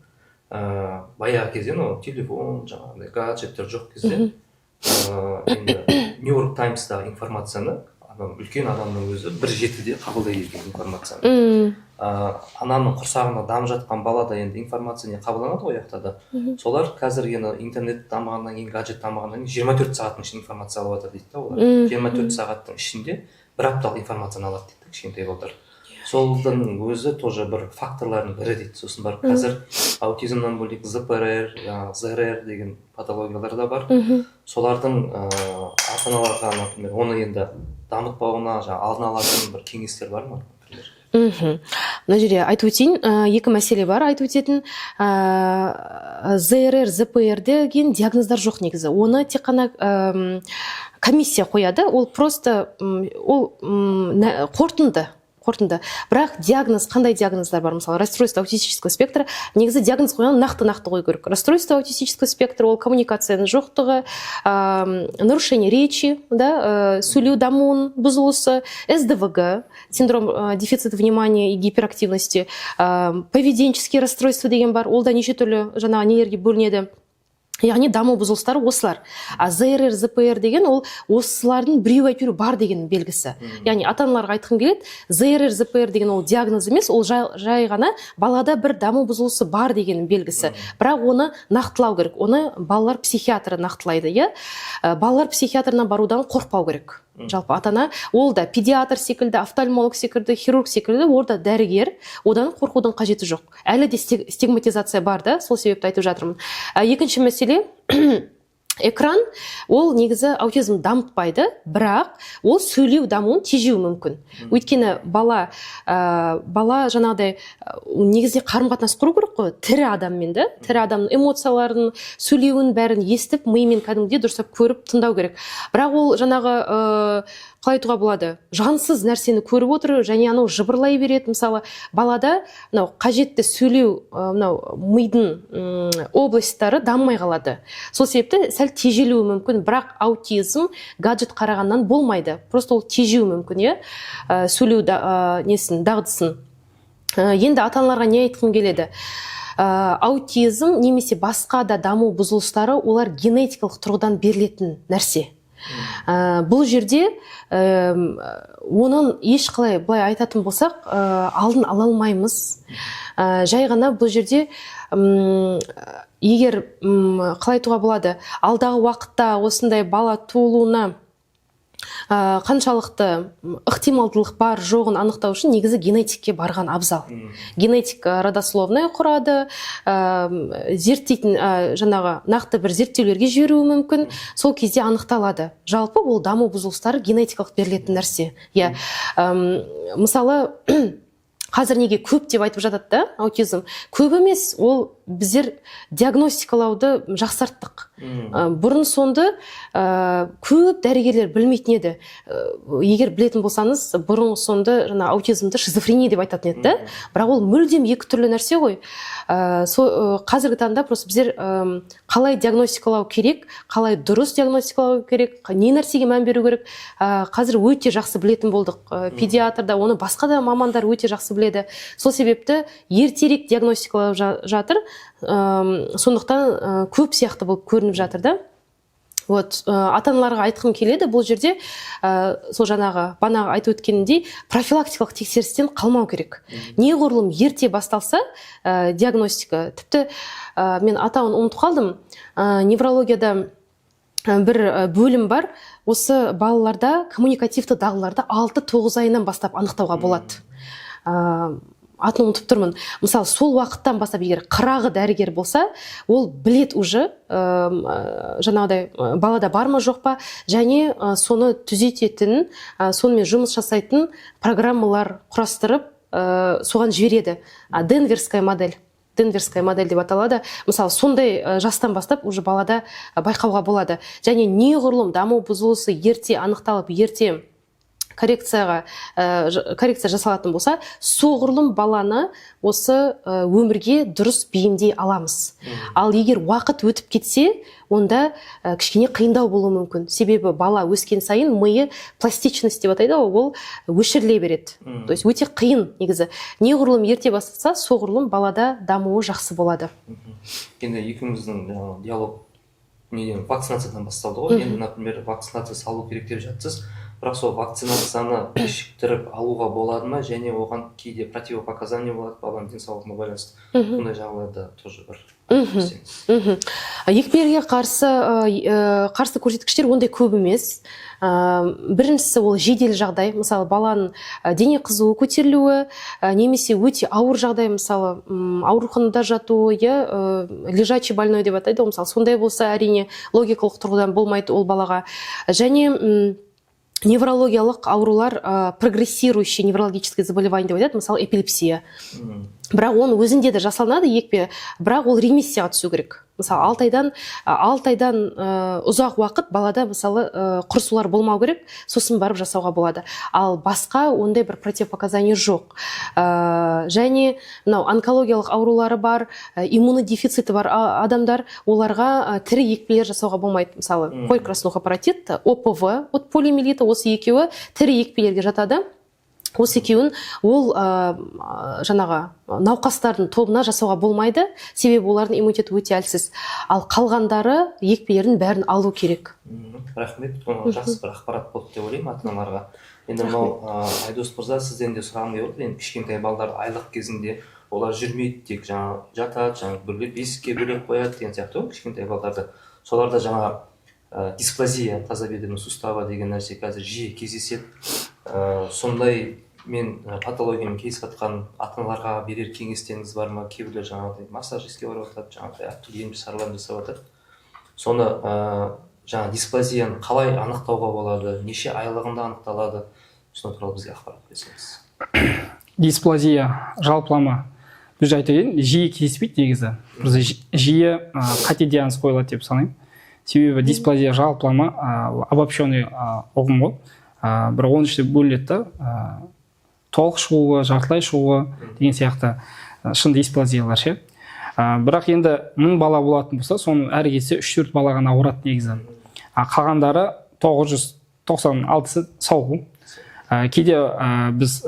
Баяғы кезде телефон, жаңағыдай гаджеттер жоқ кезде енді Нью-Йорк Таймстағы информацияны үлкен адамның өзі 1,7-де қабылдайды екен информацияны. Ананың құрсағында дамып жатқан балада енді информация не қабылданады ғой аяқтада. Солар қазір енді интернет дамығаннан кейін, гаджет дамығаннан кейін 24 сағаттың ішінде информация алып жатыр дейді да олар. 24 сағаттың ішінде бір апталық информацияны алады дейді кішкентай балдар. Солдың өзі тоже бір факторлардың бірі дейді. Сосын барып қазір аутизмнан бөлек ЗПР, ЗРР деген патологиялар да бар. Солардың ата-аналарға, например, оны енді дамытпауына алдын алатын бір кеңестер бар ма? Мына жерде айтып өтейін, екі мәселе бар айтып өтетін. ЗРР, ЗПР деген диагноздар жоқ негізі. Оны тек қана комиссия қояды. Ол просто қорытынды. Бірақ диагноз, қандай диагноздар бар? Мысалы, расстройство аутистического спектра. Негізі диагноз қойған нақты қою керек. Расстройство аутистического спектра, ол коммуникацияның жоқтығы, нарушение речи, да, сөйлеу дамуының бұзылысы, СДВГ, синдром дефицита внимания и гиперактивности, поведенческие расстройства деген бар. Ол да неше түрлі жаңағы нелерге бөлінеді. Яғни даму бұзылыстары осылар. А ЗРР, ЗПР деген ол осылардың біреу әйтеуір бар деген белгісі. Яғни ата-аналарға айтқым келеді, ЗРР, ЗПР деген ол диагноз емес, ол жай ғана балада бір даму бұзылысы бар деген белгісі. Бірақ оны нақтылау керек. Оны балалар психиатры нақтылайды, иә? Балалар психиатрына барудан қорықпау керек. Жалпы ата-ана, ол да педиатр секілді, офтальмолог секілді, хирург секілді, орда дәрігер, одан қорқудың қажеті жоқ. Әлі де стигматизация бар да, сол себепті айтып жатырмын. Екінші мәселе, экран, ол негізі аутизм дамытпайды, бірақ ол сөйлеу дамуын тежеуі мүмкін. Өйткені бала жаңағыдай негізде қарым-қатынас құру керек қой, тірі адаммен, да? Тірі адамның эмоцияларын, сөйлеуін бәрін естіп, миымен кәдімгідей дұрыстап көріп тыңдау керек. Бірақ ол жаңағы қалай айтуға болады, жансыз нәрсені көріп отыр, және анау жыбырлай береді. Мысалы, балада қажетті сөйлеу мидың областтары дамымай қалады. Сол себепті сәл тежелуі мүмкін, бірақ аутизм гаджет қарағаннан болмайды. Просто ол тежеуі мүмкін, иә, сөйлеу дағдысын. Енді ата-аналарға не айтқым келеді? Аутизм немесе басқа да даму бұзылыстары, олар генетикалық тұрғыдан берілетін нәрсе. Бұл жерде оның ешқалай былай айтатын болсақ, алдын ала алмаймыз. Жай ғана бұл жерде егер қалай айтуға болады, алдағы уақытта осындай бала туылуына қаншалықты ықтималдылық бар жоғын анықтау үшін негізі генетикке барған абзал. Генетик родословная құрады, зерттейтін жаңағы нақты бір зерттеулерге жіберуі мүмкін, сол кезде анықталады. Жалпы ол даму бұзылыстары генетикалық берілетін нәрсе. Мысалы, қазір неге көп деп айтып жатады да, аутизм? Көп емес, ол біздер диагностикалауды жақсарттық. Бұрын сонды көп дәрігерлер білмейтін еді. Егер білетін болсаңыз, бұрын сонды аутизмді шизофрения деп айтатын еді. Бірақ ол мүлдем екі түрлі нәрсе ғой. Қазіргі таңда просто біздер қалай диагностикалау керек, қалай дұрыс диагностикалау керек, не нәрсеге мән беру керек, қазір өте жақсы білетін болдық. Педиатрда оны басқа да мамандар өте жақсы біледі. Сол себепті ертерек диагностикалау жатыр. Сондықтан көп сияқты болып көрініп жатыр да. Ата-аналарға айтқым келеді, бұл жерде сол бағана айтып өткеніндей профилактикалық тексерістен қалмау керек. Неғұрлым ерте басталса диагностика, тіпті мен атауын ұмытып қалдым, неврологияда бір бөлім бар, осы балаларда коммуникативті дағдыларды 6-9 айынан бастап анықтауға болады. Атын ұмытып тұрмын. Мысалы, сол уақыттан бастап егер қырағы дәрігер болса, ол білет уже жаңағыдай балада бар ма жоқ па, және соны түзететін, сонымен жұмыс жасайтын программалар құрастырып соған жібереді. Денверская модель деп аталады. Мысалы, сондай жастан бастап уже балада байқауға болады. Және неғұрлым даму бұзылысы ерте анықталып, ерте коррекция жасалатын болса, соғұрлым баланы осы өмірге дұрыс бейімдей аламыз. Ал егер уақыт өтіп кетсе, онда кішкене қиындау болуы мүмкін. Себебі бала өскен сайын миы пластичность деп атайды, ол өшіріле береді. То есть өте қиын негізі. Неғұрлым ерте бастаса, соғұрлым балада дамуы жақсы болады. Енді екеуміздің диалог вакцинациядан басталды ғой. Енді, например, вакцинация салу керек деп жатсыз. бірақ сол вакцинацияны кешіктіріп алуға болады ма, және оған кейде противопоказания болады баланың денсаулығына байланысты. Бұндай жағдайда тоже бір Мхм. Екпелерге қарсы көрсеткіштер ондай көп емес. Біріншісі ол жедел жағдай, мысалы баланың дене қызуы көтерілуі, немесе өте ауыр жағдай, мысалы ауруханада жатуы, лежачий больной деп атайды, мысалы сондай болса әрине логикалық тұрғыдан болмайды ол балаға. Және неврологиялық аурулар, прогрессирующие неврологические заболевания деп айтады, мысалы эпилепсия. Бірақ оның өзінде де жасалынады екпе, бірақ ол ремиссияға түсу керек. Мысалы 6 айдан ұзақ уақыт балада мысалы құрысулар болмау керек, сосын барып жасауға болады. Ал басқа ондай бір противопоказания жоқ. Және онкологиялық аурулары бар, иммунодефициті бар адамдар, оларға тірі екпелер жасауға болмайды. Мысалы поликрасный апаратит, ОПВ, от полиомиелиті, осы екеуі тірі екпелерге жатады. Осы екеуін ол жаңағы науқастардың тобына жасауға болмайды, себебі олардың иммунитеті өте әлсіз. Ал қалғандары екпелерін бәрін алу керек. Рахмет, жақсы бір ақпарат болды деп ойлаймын ата-аналарға. Енді мынау Айдос мырза, сізден де сұрағым келіп отыр. Енді кішкентай балалар айлық кезінде олар жүрмейді, тек жаңа жатады, жаңа бірлеп бесікке бөлек қояды деген сияқты ғой кішкентай балаларды. Соларда жаңа дисплазия тазобедренный сустава деген нәрсе қазір жиі кездеседі. Сондай мен патологиямен кезігіп жатқан ата-аналарға берер кеңестеріңіз бар ма? Кейбіреулер жаңағыдай массажистке барып жатады, жаңағыдай әртүрлі ем-шаралар жасап жатады. Соны жаңа дисплазияны қалай анықтауға болады, неше айлығында анықталады, соны туралы бізге ақпарат берсеңіз. Дисплазия жалпылама біз айта кетейін, жиі кездеспейді негізі. Жиі қате диагноз қойылады деп санаймын. Себебі дисплазия жалпылама обобщенный ұғым ғой. Бір 13-те бөлінеді, толық шығуы, жартылай шығуы деген сияқты шын дисплазиялар ше. Бірақ енді 1000 бала болатын болса, соның әрі кетсе 3-4 бала ғана ауырады негізі. Қалғандары 996-сы сау. Кейде біз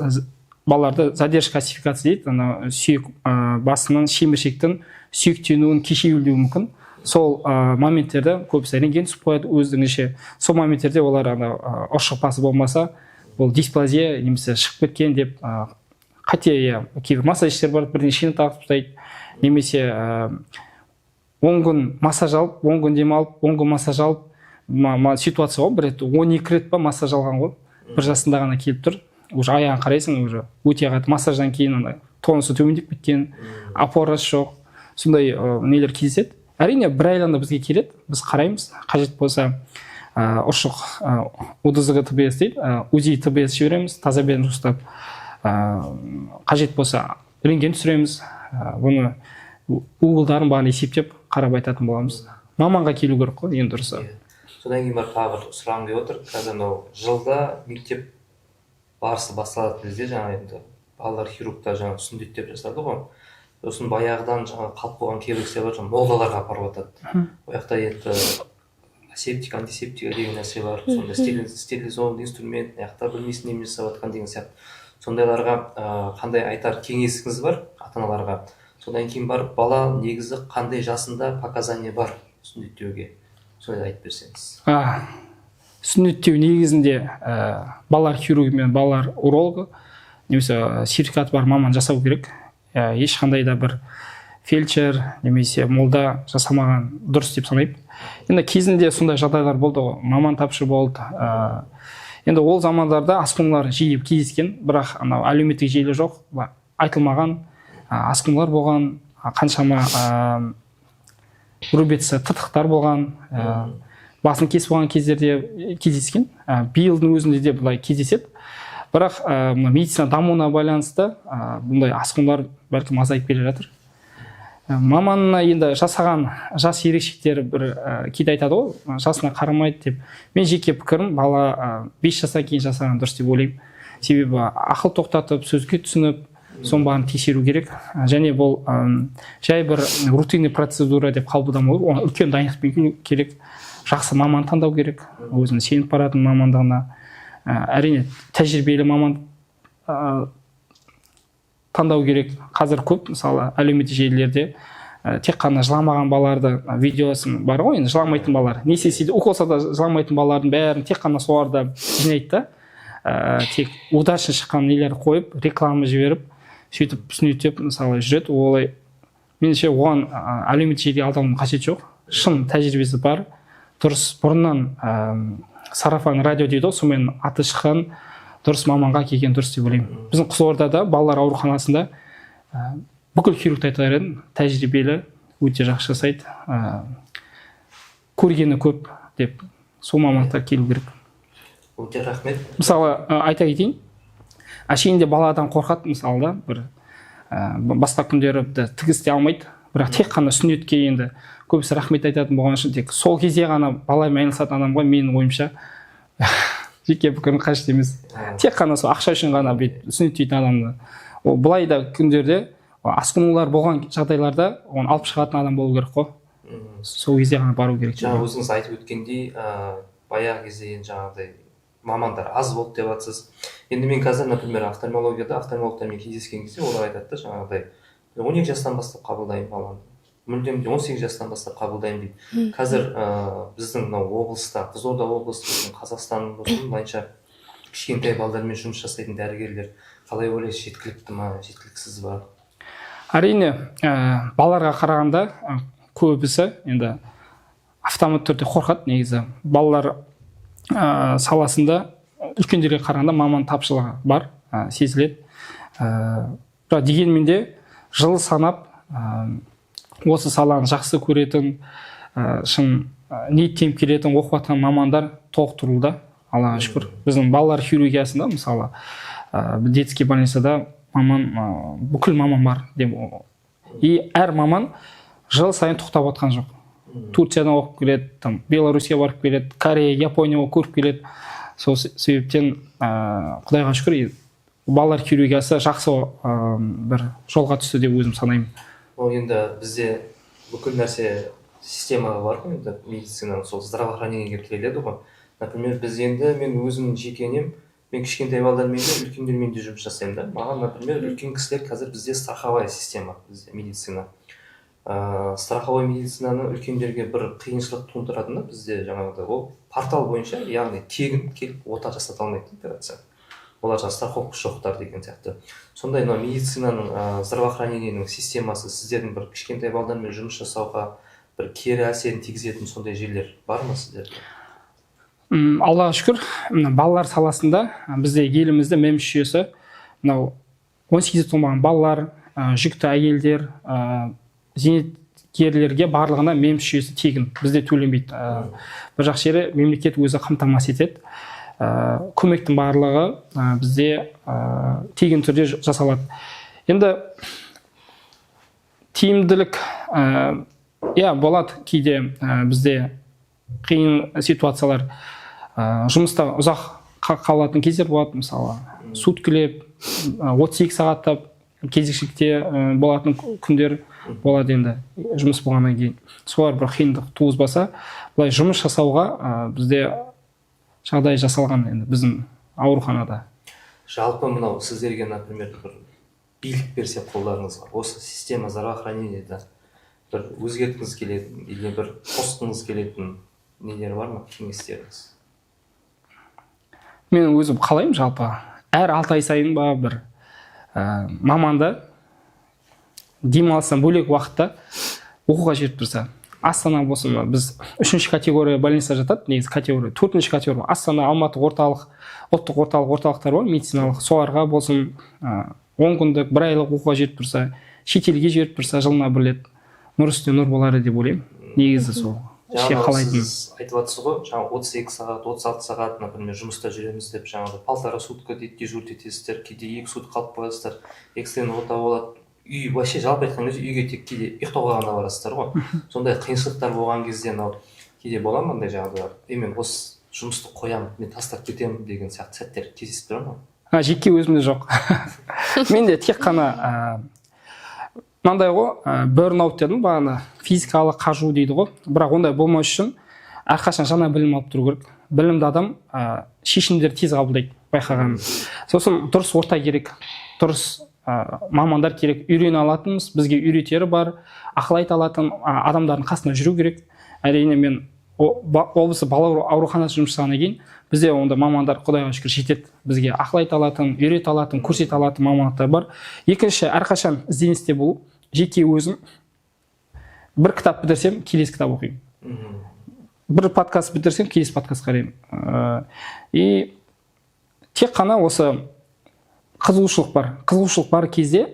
балаларды задержка классификация дейді, сүйек басының шеміршектің сүйектенуін кешеуілдеуі мүмкін. Сол моменттерде көбісі рентген түсіп қояды өздігінше. Сол моменттерде олар ұршық басы болмаса, бұл дисплазия немесе шығып кеткен деп қате кейбір массажистер бар, бірнешені тағып тастайды. Немесе 10 күн массаж алып, 10 күн демалып, 10 күн массаж алып, ситуация ғой, бір рет 12 рет па массаж алған ғой. Бір жасында ғана келіп тұр. Уже аяғын қарайсың, уже өте қатты массаждан кейін тонусы төмендеп кеткен, опорасы жоқ. Сондай нелер кездеседі. Әрине, бір айланда бізге келеді, біз қараймыз, қажет болса ұршық УДЗГ ТБС дейді, УЗИ ТБС жібереміз, тазобедрен ұстап, қажет болса рентген түсіреміз, бұны уылдарын бағын есептеп қарап айтатын боламыз. Маманға келу керек қой, ең дұрысы. Содан кейін тағы бір сұрағым келіп отыр. Қазір жылда мектеп барысы басталатын кезде жаңа енді балалар хирургтар жаңа сүндеттеп жасады ғой. Сосын баяғыдан жаңа қалып қойған кейбір бар, молдаларға апарып жатады. Ол жақта енді асептик, антисептика деген нәрсе бар. Сонда стерилизованный инструмент, аяқта білмейсің неме жасап жатқан деген сияқты. Сондайларға қандай айтар кеңесіңіз бар ата-аналарға? Содан кейін барып бала негізі қандай жасында показания бар сүндеттеуге? Соны айтып берсеңіз. Сүндеттеу негізінде балалар хирургі мен балалар урологы немесе сертификаты бар маман жасау керек. Ешқандай да бір фельдшер немесе молда жасамаған дұрыс деп санаймын. Енді кезінде сондай жағдайлар болды ғой, маман тапшы болды. Енді ол замандарда асқынулар жиі кездескен, бірақ әлеуметтік желі жоқ, айтылмаған асқынулар болған, қаншама рубеция тытықтар болған, басын кесіп болған кездерде кездескен. Биылдың өзінде де бұлай кездеседі. Бірақ медицина дамуына байланысты бұндай асқынулар бәлкім азайып келе жатыр. Маманына енді жасаған жас ерекшеліктері бір кейде айтады ғой, жасына қарамайды деп. Мен жеке пікірім, бала 5 жастан кейін жасаған дұрыс деп ойлаймын. Себебі ақыл тоқтатып, сөзге түсініп, соның бәрін тексеру керек. Және бұл жай бір рутинный процедура деп қабылдамау, оны үлкен дайындықпен керек. Жақсы маман таңдау керек, өзіне сеніп баратын мамандығына. Әрине тәжірибелі маман таңдау керек. Қазір көп, мысалы әлеуметтік желілерде тек қана жыламаған балаларды видеосын бар ғой, енді жыламайтын балалар не істесе де укол салса да жыламайтын балалардың бәрін тек қана соларды жинайды да, тек удачно шыққан нелер қойып реклама жіберіп сөйтіп түсінетіп мысалы жүреді. Олай меніңше оған әлеуметтік желіге алданудың қажеті жоқ. Шын тәжірибесі бар, дұрыс бұрыннан сарафан радио дейді ғой, сонымен аты шыққан дұрыс маманға келген дұрыс деп ойлаймын. Біздің Қызылордада балалар ауруханасында бүкіл хирургты айтар едім, тәжірибелі, өте жақсы жасайды, көргені көп деп, сол мамандықтар келу керек. Өте рахмет. Мысалы айта кетейін, әшейінде баладан қорқады, мысалы да бір басқа күндері тігісте алмайды, бірақ тек қана сүннетке енді көбісі рахмет айтатын болған үшін тек сол кезде ғана баламен айналысатын адамға менің ойымша жеке пікірім қажет емес. Тек қана сол ақша үшін ғана сүннеттейтін адамды. Ол былай да күндерде асқынулар болған жағдайларда оны алып шығатын адам болу керек қой. Сол кезде ғана бару керек. Жаңа өзіңіз айтып өткендей, баяғы кезде енді жаңағыдай мамандар аз болды деп жатсыз. Енді мен қазір, например, офтальмологтармен кездескен кезде олар айтады да, жаңағыдай 12 жастан бастап қабылдаймын баланы. Мүлдем 18 жастан бастап қабылдаймын дейді. Қазір біздің мынау облыста, Қызылорда облысы, Қазақстан бойынша кішкентай балалармен жұмыс жасайтын дәрігерлер қалай ойлайсыз, жеткілікті ма, жеткіліксіз ба? Әрине, балаларға қарағанда көбісі енді автоматты түрде қорқады негізі. Балалар саласында үлкендерге қарағанда маман тапшылығы бар, сезіледі. Бірақ дегенмен де жыл санап осы саланы жақсы көретін, шын ниеттеніп келетін оқып жатқан мамандар толықтырылуда, Аллаға шүкір. Біздің балалар хирургиясында мысалы детский больницада маман, бүкіл маман бар деп. И әр маман жыл сайын тоқтап отқан жоқ. Турциядан оқып келеді, Беларусия барып келеді, Корея, Японияға көріп келеді. Сол себептен Құдайға шүкір балалар хирургиясы жақсы бір жолға түсті деп өзім санаймын. Ол енді бізде бүкіл нәрсе системаға бар ғой, енді медицинаның сол здравоохранениеге келеді ғой. Например, біз енді мен өзім жекенем, мен кішкентай балалармен де үлкендермен де жұмыс жасаймын да. Маған, например, үлкен кісілер қазір бізде страховая система, бізде медицина. Страховой медицинаны үлкендерге бір қиыншылық туындыратыны бізде жаңағыдай ол портал бойынша, яғни тегін келіп ота жасата алмайды операция. Олар жаңа страховка жоқтар деген сияқты. Сондай медицинаның здравоохранениенің системасы сіздердің бір кішкентай балалармен жұмыс жасауға бір кері әсерін тигізетін сондай жерлер бар ма сіздерде? Аллаға шүкір, балалар саласында бізде елімізде мемс жүйесі, мынау 18 толмаған балалар, жүкті әйелдер, зейнеткерлерге барлығына мемс жүйесі тегін, бізде төленбейді. Бір жақсы жері мемлекет өзі қамтамасыз етеді. Көмектің барлығы бізде тегін түрде жасалады. Енді тиімділік болады, кейде бізде қиын ситуациялар, жұмыста ұзақ қалатын кездер болады, мысалы суткілеп 32 сағаттап кезекшілікте болатын күндер болады. Енді жұмыс болғаннан кейін солар бір қиындық туғызбаса, былай жұмыс жасауға бізде жағдай жасалған енді біздің ауруханада. Жалпы мынау сіздерге, например, бір билік берсе қолдарыңызға, осы система здравоохранениеда бір өзгерткіңіз келетін, или бір қосқыңыз келетін нелер бар ма, кеңестеріңіз? Мен өзім қалаймын жалпы, әр 6 ай сайын ба бір маманды демалыстан бөлек уақытта оқуға жіберіп тұрса. Астана болсын, біз 3-ші категория больница жатады, негізі категория, 4-ші категория. Астана, Алматы ұлттық орталықтар бар, медициналық, соларға болсын 10 күндік, 1 айлық оқуға жіберіп тұрса, шетелге жіберіп тұрса, жылына бір рет нұр үстіне нұр болар деп ойлаймын. Негізі сол. Сіз айтып жатсыз ғой, жаңа 32 сағат, 36 сағат, например, жұмыста жүреміз деп, жаңағы 1,5 сутка дейді, дежурить етесіздер, кейде 2 сутка қалып қоясыздар, экстренный ота болады. Үй вообще жалпы айтқан кезде үйге тек кейде ұйықтауға ғана барасыздар ғой. Сондай қиыншылықтар болған кезде кейде бола ма мындай жағдайлар? Мен осы жұмысты қоямын, мен тастап кетемін деген сияқты сәттер кездесіп тұра ма? Жеке өзімде жоқ. Менде тек қана мынандай ғой, burnout дедім, бағана физикалық қажу дейді ғой. Бірақ ондай болмас үшін әрқашан жаңа білім алып тұру керек. Білімді адам шешімдер тез қабылдайды, байқаған. Сосын дұрыс орта керек, дұрыс мамандар керек, үйрене алатынбыз, бізге үйретері бар, ақыл айта алатын адамдардың қасында жүру керек. Әрине мен облысы бала ауруханасы жұмыс жасағаннан кейін бізде онда мамандар құдайға шүкір жетеді, бізге ақыл айта алатын, үйрете алатын, көрсете алатын мамандықтар бар. Екінші, әрқашан ізденісте болу. Жеке өзім бір кітап бітірсем, келесі кітап оқимын. Бір подкаст бітірсем, келесі подкаст қараймын. И тек қана осы қызығушылық бар. Қызығушылық бар кезде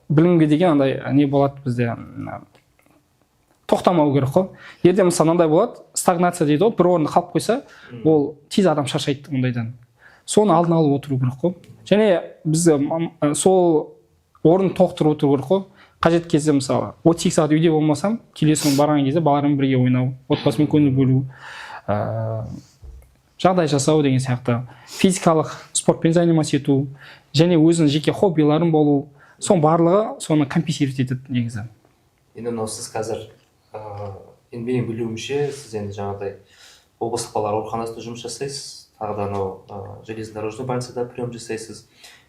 білімге деген андай не болады бізде, тоқтамау керек қой. Ерде мысалы мынандай болады, стагнация дейді ғой, бір орында қалып қойса, ол тез адам шаршайды ондайдан. Соны алдын алып отыру керек қой. Және біз сол орын толықтырып отыру керек қой. Қажет кезде мысалы 38 сағат үйде болмасам, келесі күні барған кезде балалармен бірге ойнау, отбасымен көңіл бөлу, жағдай жасау деген сияқты, физикалық спортпен заниматься ету, және өзінің жеке хоббиларын болу, соның барлығы соны компенсировать етеді негізі. Енді мынау сіз қазір енді менің білуімше сіз енді жаңағыдай облыстық балалар ауруханасында жұмыс жасайсыз, тағы да анау железнодорожный больницада прием жасайсыз.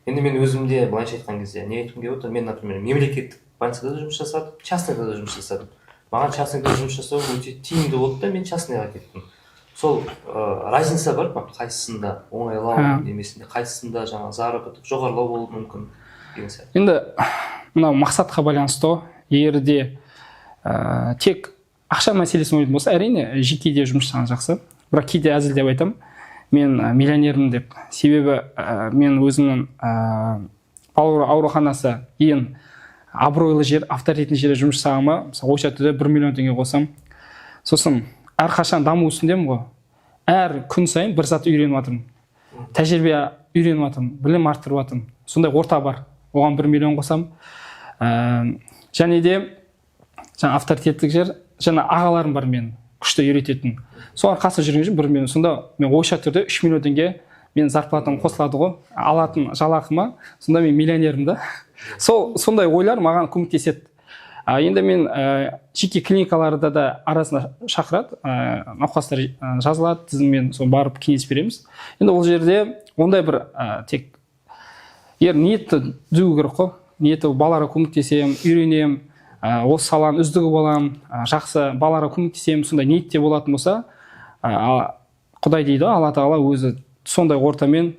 Енді мен өзімде былайша айтқан кезде не айтқым келіп отыр, мен, например, мемлекеттік больницада да жұмыс жасадым, частныйда да жұмыс жасадым. Маған частныйда жұмыс жасау өте тиімді болды да мен частныйға кеттім. Сол разница бар ма? Қайсысында оңайлау немесінде, қайсысында жаңағы заработок жоғарылау болуы мүмкін деген сияқты. Енді мынау мақсатқа байланысты. Егер де тек ақша мәселесін ойлайтын болса, әрине жекеде жұмыс жасаған жақсы. Бірақ кейде әзілдеп айтамын, мен миллионермін деп. Себебі мен өзімнің балалар ауруханасы ең абыройлы жер, авторитетті жерде жұмыс жасағаныма, мысалы ойша түрде 1 миллион теңге қосам. Сосын әрқашан даму үстіндемін ғой. Әр күн сайын бір зат үйреніп жатырмын. Тәжірибе үйреніп жатырмын, білім арттырып жатырмын. Сондай орта бар. Оған 1 миллион қосам. Және де жаңа авторитеттік жер, жаңа ағаларым бар мен күшті үйрететін. Солар қасында жүрген үшін 1 миллион. Сонда мен ойша түрде 3 миллион теңге мен зарплатам қосылады ғой, алатын жалақыма. Сонда мен миллионермін да. Сондай ойлар маған көмектеседі. Енді мен жеке клиникаларда да арасында шақырады, науқастар жазылады, тізіммен соны барып кеңес береміз. Енді ол жерде ондай бір тек ниетті түзу керек қой. Ниеті балаларға көмектесем, үйренем, осы саланың үздігі болам, жақсы балаларға көмектесем, сондай ниетте болатын болса, Құдай дейді, Алла Тағала өзі сондай ортамен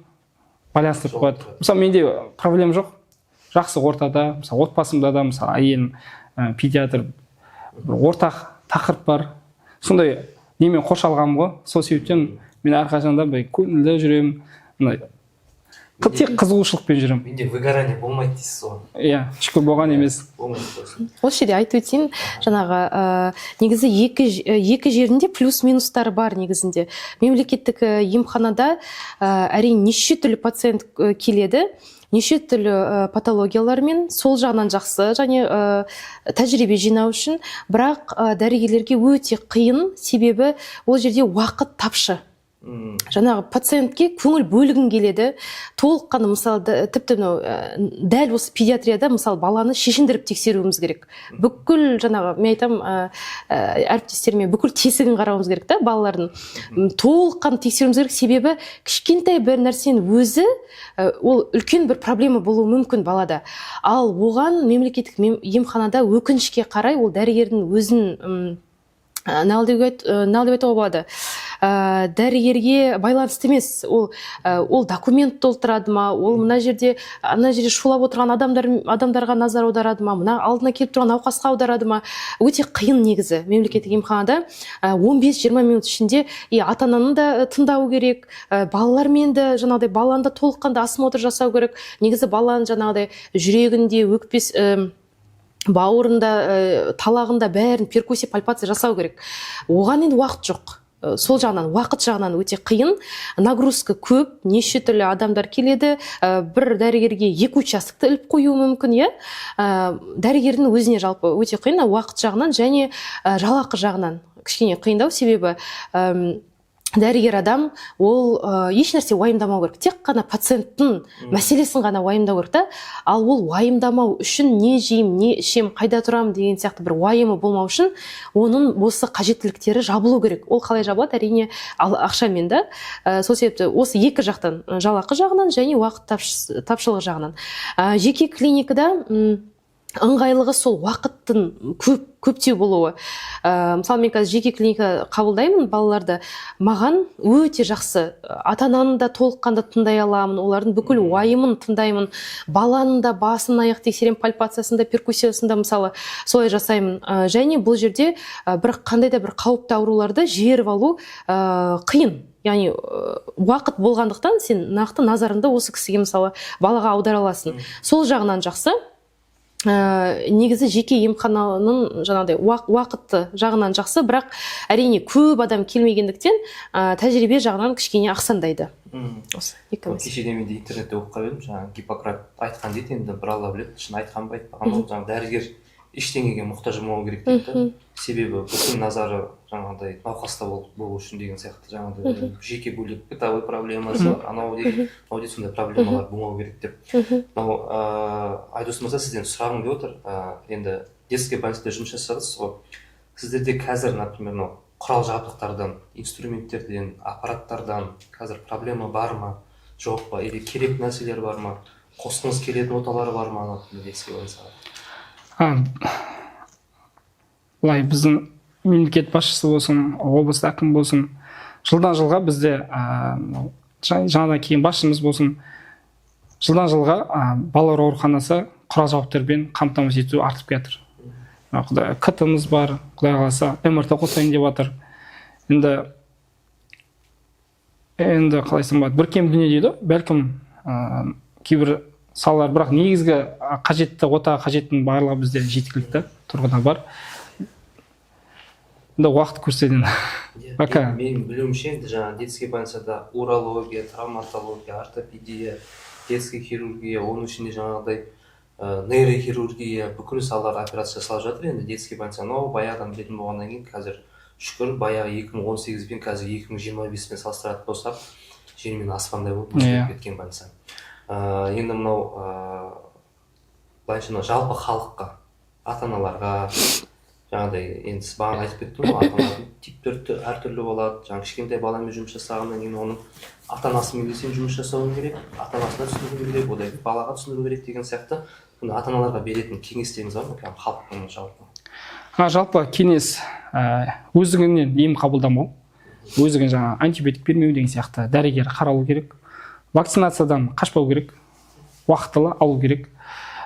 байланыстырып қояды. Мысалы менде проблема жоқ. Жақсы ортада, мысалы отбасымда да, мысалы әйелім педиатр, ортақ тақырып бар. Сондай немен қоршалғанмын ғой. Сол себептен мен әрқашанда көңілді жүремін. Тек қызығушылықпен жүремін. Менде выгорание болмайды дейсіз ғой. Иә, шүкір болған емес. Осы жерде айтып өтейін, жаңағы негізі екі жерінде плюс-минустары бар негізінде. Мемлекеттік емханада әрине неше түрлі пациент келеді, неше түрлі патологиялармен, сол жағынан жақсы және тәжірибе жинау үшін, бірақ дәрігерлерге өте қиын, себебі ол жерде уақыт тапшы. Жаңағы пациентке көңіл бөлгің келеді, толыққанды мысалы тіпті дәл осы педиатрияда мысалы баланы шешіндіріп тексеруіміз керек. Бүкіл жаңағы мен айтамын әріптестеріме бүкіл тесігін қарауымыз керек та балалардың. Толыққанды тексеруіміз керек, себебі кішкентай бір нәрсенің өзі ол үлкен бір проблема болуы мүмкін балада. Ал оған мемлекеттік емханада өкінішке қарай ол дәрігердің өзін нал деп айтуға болады. Дәрігерге байланысты емес, ол документ толтырады ма, ол ана жерде шулап отырған адамдарға назар аударады ма, мына алдына келіп тұрған науқасқа аударады ма, өте қиын негізі. Мемлекеттік емханада 15-20 минут ішінде ата-ананы да тыңдау керек, балалармен де жаңағыдай баланы да толыққанды осмотр жасау керек. Негізі баланың жаңағыдай жүрегінде, өкпес бауырында, талағында бәрін перкуссия пальпация жасау керек. Оған енді уақыт жоқ. Сол жағынан, уақыт жағынан өте қиын, нагрузка көп, неше түрлі адамдар келеді, бір дәрігерге 2 участокты іліп қою мүмкін, дәрігердің өзіне жалпы өте қиын, уақыт жағынан және жалақы жағынан кішкене қиындау, себебі дәрігер адам ол ешнәрсе уайымдамау керек, тек қана пациенттің мәселесін ғана уайымдау керек та. Ал ол уайымдамау үшін не жеймін, не ішем, қайда тұрам деген сияқты бір уайымы болмау үшін оның осы қажеттіліктері жабылу керек. Ол қалай жабылады? Әрине ақшамен да. Сол себепті осы екі жақтан, жалақы жағынан және уақыт тапшылығы жағынан. Жеке клиникада ыңғайлығы сол уақыттың көптеу болуы. Мысалы мен қазір жеке клиника қабылдаймын балаларды, маған өте жақсы. Ата-ананы да толыққанды тыңдай аламын, олардың бүкіл уайымын тыңдаймын, баланың да басын аяқ тексеремін, пальпациясында, перкуссиясында мысалы солай жасаймын. Және бұл жерде қандай да бір қауіпті ауруларды жіберіп алу қиын. Яғни уақыт болғандықтан сен нақты назарыңды осы кісіге мысалы балаға аудара аласың. Сол жағынан жақсы. Негізі жеке емхананың жаңағыдай уақытты жағынан жақсы, бірақ әрине көп адам келмегендіктен тәжірибе жағынан кішкене ақсандайды. Осы екі мәселе. Кешеден мен де интернетте оқып қалып едім, жаңағы Гиппократ айтқан дейді, енді бір алла біледі, шын айтқан ба айтпаған ба, жаңағы дәрігер ештеңеге мұқтаж болмау керек дейді. Себебі бүкіл назары жаңағыдай науқаста болу үшін деген сияқты, жаңағыдай жеке бөлек бытовой проблемасы бар, анау деген сондай проблемалар болмау керек деп. Айдос мырза, сізден сұрағым келіп отыр. Енді детский больницада жұмыс жасадыңыз ғой. Сіздерде қазір, например, құрал жабдықтардан, инструменттерден, аппараттардан қазір проблема бар ма, жоқ па, или керек нәрселер бар ма, қосқыңыз келетін оталары бар ма детский больницаға? Былай біздің мемлекет басшысы болсын, облыс әкім болсын, жылдан жылға бізде жаңадан кейін басшымыз болсын, жылдан жылға балалар ауруханасы құрал жабдықтармен қамтамасыз ету артып жатыр. КТ-мыз бар, құдай қаласа МРТ қосайын деп жатыр. Енді қалайсың ба, бір кем дүние дейді, бәлкім кейбір салалар, бірақ негізгі қажетті отаға қажеттінің барлығы бізде жеткілікті тұрғыда бар. Енді уақыт көрсетеді. Мен білуімше, жаңағы детский больницада урология, травматология, ортопедия, детский хирургия, оның ішінде жаңағыдай нейрохирургия, бүкіл салалар операция жасалып жатыр. Енді детский больница, баяғыдан білетін болғаннан кейін қазір шүкір, баяғы 2018 пен қазір 2025 пен салыстыратын болсақ, жер мен аспандай болып өзгеріп кеткен больница. Енді мынау былайша жалпы халыққа, ата-аналарға, жаңағыдай, енді сіз бағана айтып кеттім ғой, ата-аналардың типтері әртүрлі болады. Жаңағы кішкентай баламен жұмыс жасағаннан кейін оның ата-анасымен сен жұмыс жасауың керек, ата-анасына түсіндіру керек, одан балаға түсіндіру керек деген сияқты. Ата-аналарға беретін кеңестеріңіз бар ма, халықтың жалпы? Жалпы кеңес өздігінен ем қабылдамау, өздігін жаңағы антибиотик бермеу деген сияқты, дәрігер қаралу керек. Вакцинациядан қашпау керек, уақытылы алу керек.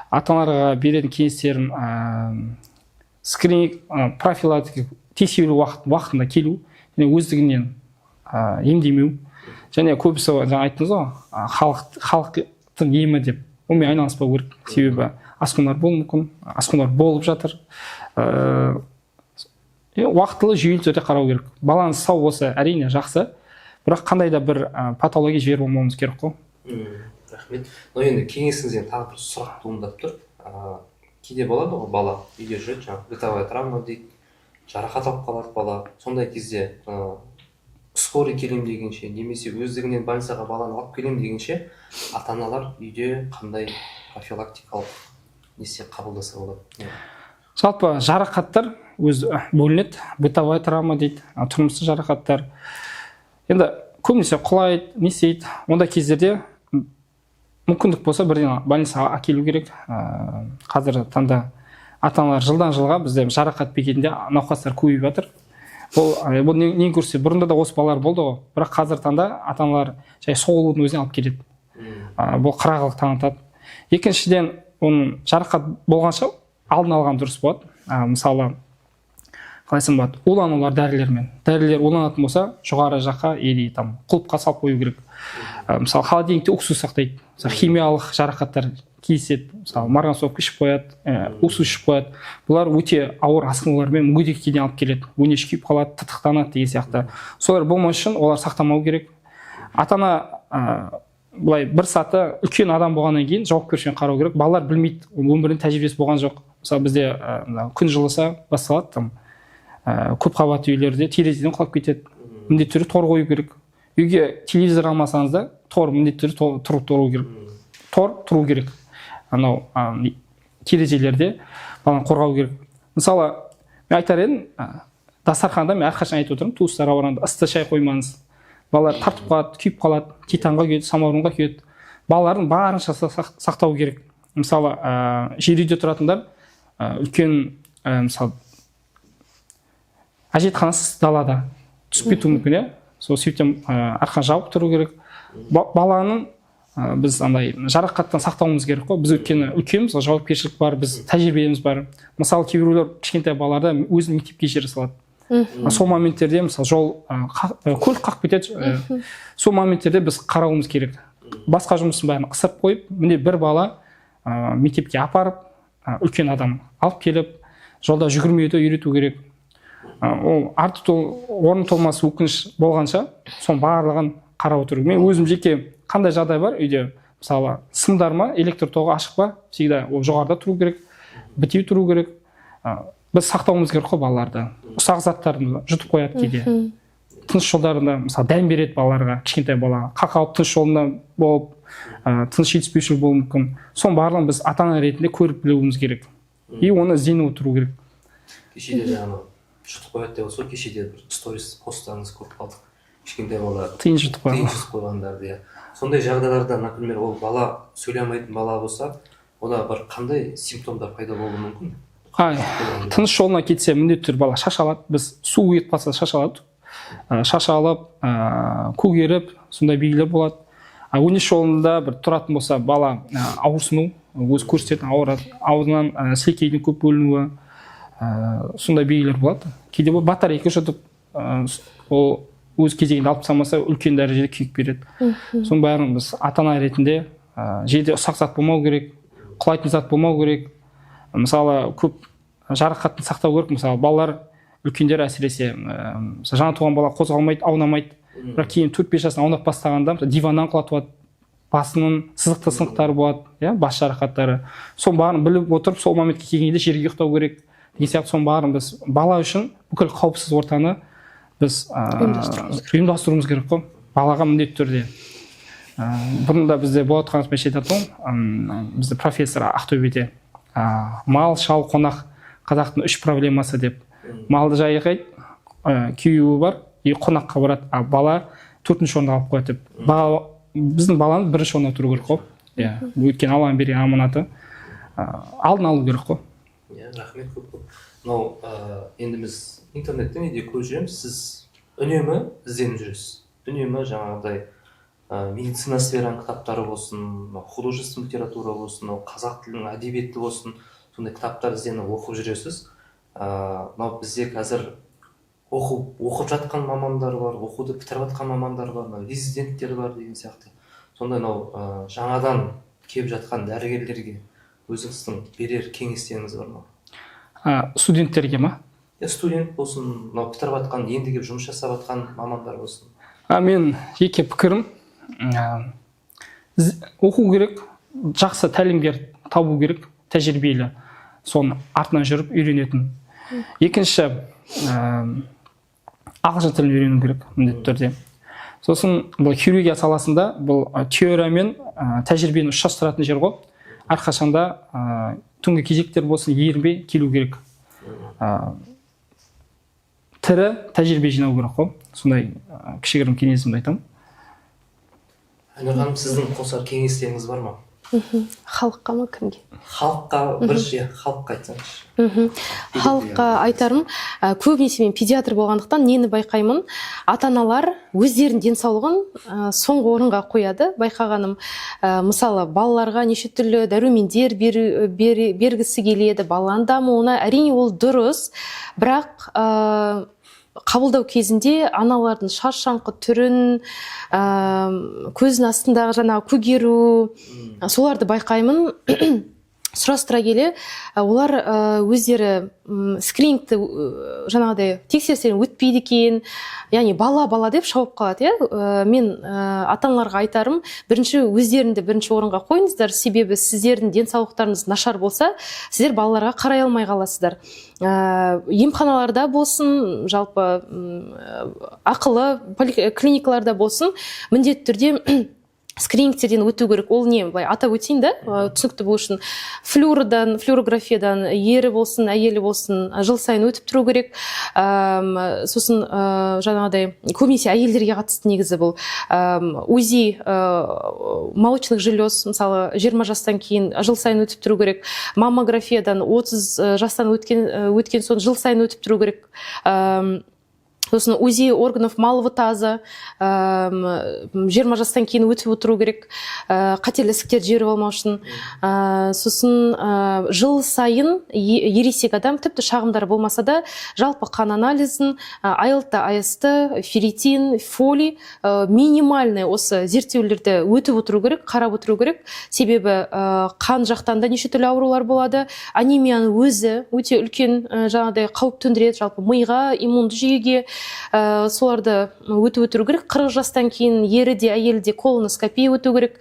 Ата-аналарға беретін кеңестерін скрининг, профилактика, тексеру уақытында келу, өздігінен емдемеу. Және көбісі жаңа айттыңыз ғой, халықтың емі деп, онымен айналыспау керек. Себебі асқынулар болуы мүмкін, асқынулар болып жатыр. Уақытылы жүйелі түрде қарау керек. Балаңыз сау болса әрине жақсы, бірақ қандай да бір патология жіберіп болмауымыз керек қой. Рахмет. Енді кеңесіңізден тағы бір сұрақ туындап тұр. Кейде болады ғой, бала үйде жүреді, жаңағы бытовая травма дейді, жарақат алып қалады бала. Сондай кезде скорый келем дегенше, немесе өздігінен больницаға баланы алып келем дегенше, ата-аналар үйде қандай профилактикалық несе қабылдаса болады? Жалпы жарақаттар өз бөлінеді, бытовая травма дейді, тұрмыстық жарақаттар. Енді көбінесе құлайды, не істейді, ондай кездерде мүмкіндік болса бірден больницаға әкелу керек. Қазір таңда ата-аналар жылдан жылға бізде жарақат бекетінде науқастар көбейіп жатыр. Бұл не көрсе, бұрында да осы балалар болды ғой, бірақ қазір таңда ата-аналар жай соғылудың өзіне алып келеді. Бұл қырағылық танытады. Екіншіден, оның жарақат болғанша алдын алған дұрыс болады. Мысалы, қалайсың болады, уланулар дәрілермен. Дәрілер уланатын болса, жоғары жаққа или құлыпқа салып қою керек. Мысалы, холодильникте уксус сақтайды. Химиялық жарақаттар кездеседі. Мысалы, марганцовка ішіп қояды, уксус ішіп қояды. Бұлар өте ауыр асқынулармен мүгедекке дейін алып келеді. Өңеш күйіп қалады, тытықтанады деген сияқты. Солар болмас үшін олар сақтамау керек. Ата-ана былай бір саты үлкен адам болғаннан кейін жауапкершілікпен қарау керек. Балалар білмейді, өмірінің тәжірибесі болған жоқ. Мысалы, бізде күн жылыса басталады, көп қабатты үйлерде терезеден құлап кетеді. міндетті түрде тор қою керек. Үйге телевизор алмасаңыз да тор міндетті түрде тұру керек. Тор тұру керек. Анау терезелерде баланы қорғау керек. Мысалы, мен айтар едім, дастарханда мен әрқашан айтып отырмын, туыстар ауырғанда ысты шай қоймаңыз. Балалар тартып қалады, күйіп қалады, титанға күйеді, самаурынға күйеді. Балалардың барынша сақтау керек. Мысалы, жер үйде тұратындар үлкен, мысалы, әжетханасыз далада түсіп кетуі мүмкін, иә. Сол себептен арқан жауып тұру керек. Баланың біз андай жарақаттан сақтауымыз керек қой. Біз өйткені үлкенбіз, жауапкершілік бар, біз тәжірибеміз бар. Мысалы, кейбіреулер кішкентай балаларда өзін мектепке жібере салады. Сол моменттерде мысалы жол көлік қағып кетеді. Сол моменттерде біз қарауымыз керек. Басқа жұмысын бәрін қысырып қойып, міне бір бала мектепке апарып, үлкен адам алып келіп, жолда жүгірмеуді үйрету керек. Ол орны толмас өкініш болғанша, соның барлығын қарап отыру. Мен өзім жеке қандай жағдай бар үйде, мысалы сымдар ма, электр тоғы ашық па, всегда ол жоғарыда тұру керек, бітеу тұру керек. Біз сақтауымыз керек қой балаларды. Ұсақ заттарын жұтып қояды кейде. Тыныс жолдарында мысалы дәм береді балаларға, кішкентай балаға. Қақалып тыныс жолында болып, тыныс жетіспеушілік болуы мүмкін. Соның барлығын біз ата-ана ретінде көріп білуіміз керек. И оны іздене отыру керек. Кешеде жаңағы жұтып қояды деп осы, кешеде бір сторис посттарыңыз көріп қалдық. Кішкентай бала тиын жұтып қойғандарды. Сондай жағдайларда, например, ол бала сөйлемейтін бала болса, ода бір қандай симптомдар пайда болуы мүмкін? Тыныс жолына кетсе міндетті түрде бала шашалады. Біз су ұйып қалса шашалады. Шашалып, көгеріп, сондай белгілер болады. Өнес жолында бір тұратын болса, бала ауырсыну, өз көрсететін ауызынан сілекейдің көп бөлінуі, сондай белгілер болады. Кейде бұл батарейка жұтып, ол өз кезегінде алып тастамаса үлкен дәрежеде күйік береді. Соның бәрін біз ата-ана ретінде жерде ұсақ зат болмау керек, құлайтын зат болмау керек. Мысалы, көп жарақатын сақтау керек. Мысалы, балалар, үлкендер әсіресе, жаңа туған бала қозғалмайды, аунамайды. Бірақ кейін 4-5 жасынан аунап бастағанда диваннан құлатып, басының сызықты сынықтары болады, бас жарақаттары. Соның барын біліп отырып, сол моментке келгенде жерге ұйықтау керек. Деген сияқты соның барын біз бала үшін бүкіл қауіпсіз ортаны біз ұйымдастыруымыз керек қой. Балаға міндетті түрде. Бұрында бізде болат қанатпен айтатын, бізде профессор Ақтөбеде мал, шал, қонақ қазақтың 3 проблемасы деп. Малды жайғайды, күйеуі бар, қонаққа барады, бала 4-ші орынға алып қояды деп. Біздің баланы 1-ші орында тұру керек қой. Өйткені Алланың берген аманаты алдын алу керек қой. Рахмет көп. Мынау енді біз интернеттен үйде көріп жүреміз, сіз үнемі ізденіп жүресіз. Үнемі жаңағыдай медицина сфераның кітаптары болсын, художественный литература болсын, қазақ тілінің әдебиеті болсын, сондай кітаптар ізденіп оқып жүресіз. Мынау бізде қазір оқып жатқан мамандар бар, оқуды бітіріп жатқан мамандар бар, резиденттер бар деген сияқты. Сондай мынау жаңадан келіп жатқан дәрігерлерге өзіңіздің берер кеңестеріңіз бар ма? Студенттерге ма? Студент болсын, мынау бітіріп жатқан, енді келіп жұмыс жасап жатқан мамандар болсын. Мен жеке пікірім, оқу керек, жақсы тәлімгер табу керек, тәжірибелі, соны артынан жүріп үйренетін. Екінші, ағылшын тілін үйрену керек міндетті түрде. Сосын бұл хирургия саласында бұл теория мен тәжірибені ұштастыратын жер ғой. Әрқашанда түнгі кезектер болсын ерінбей келу керек. Тірі тәжірибе жинау керек қой. Сондай кішігірім кеңесімді айтамын. Айнұр ханым, сіздің қосар кеңестеріңіз бар ма? Халыққа ма, кімге? Халыққа халыққа айтсаңызшы. Халыққа айтарым, көбінесе мен педиатр болғандықтан нені байқаймын, ата-аналар өздерінің денсаулығын соңғы орынға қояды. Байқағаным, мысалы балаларға неше түрлі дәрумендер бергісі келеді, баланың дамуына, әрине ол дұрыс, бірақ қабылдау кезінде аналардың шаршаңқы түрін, көздің астындағы жаңағы көгеру, соларды байқаймын. сұрастыра келе олар өздері скринингті жаңағыдай тексерістен өтпейді екен, яғни бала деп шауып қалады. Мен ата-аналарға айтарым, бірінші өздеріңді бірінші орынға қойыңыздар, себебі сіздердің денсаулықтарыңыз нашар болса, сіздер балаларға қарай алмай қаласыздар. Емханаларда болсын, жалпы ақылы клиникаларда болсын, міндетті түрде скринингтерден өту керек. Ол не, былай атап өтейін да, түсінікті болу үшін. Флюорографиядан ері болсын, әйелі болсын, жыл сайын өтіп тұру керек. Сосын жаңағыдай көбінесе әйелдерге қатысты негізі бұл. УЗИ молочных желез, мысалы 20 жастан кейін жыл сайын өтіп тұру керек. Маммографиядан 30 жастан өткен соң жыл сайын өтіп тұру керек. Сосын УЗИ органов малого таза 20 жастан кейін өтіп отыру керек, қатерлі ісіктерді жіберіп алмау үшін. Сосын жыл сайын ересек адам, тіпті шағымдар болмаса да, жалпы қан анализін, айлты, айысты, ферритин, фолий минимальный осы зерттеулерді өтіп отыру керек, қарап отыру керек. Себебі қан жақтан да неше түрлі аурулар болады. Анемияның өзі өте үлкен жаңағыдай қауіп төндіреді, жалпы миға, иммунды жүйеге. Соларды өтіп отыру керек. 40 жастан кейін ері де әйелі де колоноскопия өту керек.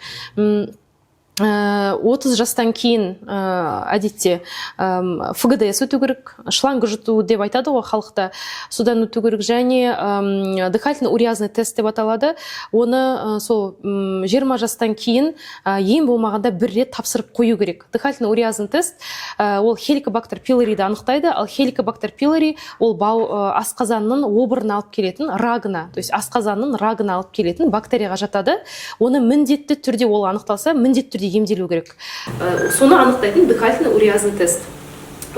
30 жастан кейін әдетте ФГДС өту керек, шланг жұту деп айтады ғой халықта, содан өту керек. Және дыхательно-уриазный тест деп аталады. Оны сол 20 жастан кейін ең болмағанда бір рет тапсырып қою керек. Дыхательно-уриазный тест ол хеликобактер пилориді анықтайды, ал хеликобактер пилори ол асқазанның обырына алып келетін, рагына, то есть асқазанның рагына алып келетін бактерияға жатады. Оны міндетті түрде ол анықталса, міндетті түрде емделу керек. Соны анықтайтын дыхательно-уриазный тест.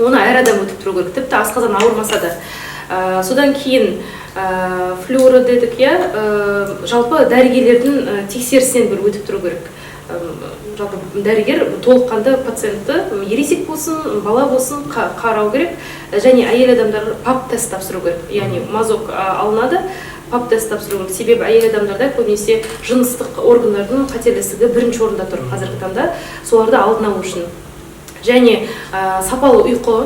Оны әр адам өтіп тұру керек, тіпті асқазан ауырмаса да. Содан кейін флюоро дедік, жалпы дәрігерлердің тексерісінен бір өтіп тұру керек. Жалпы дәрігер толыққанды пациентті, ересек болсын, бала болсын, қарау керек. Және әйел адамдар пап тест тапсыру керек. Яғни мазок алынады, пап тест тапсыру керек. Себебі әйел адамдарда көбінесе жыныстық органдардың қатерлі ісігі бірінші орында тұр қазіргі таңда, соларды алдын алу үшін. Және сапалы ұйқы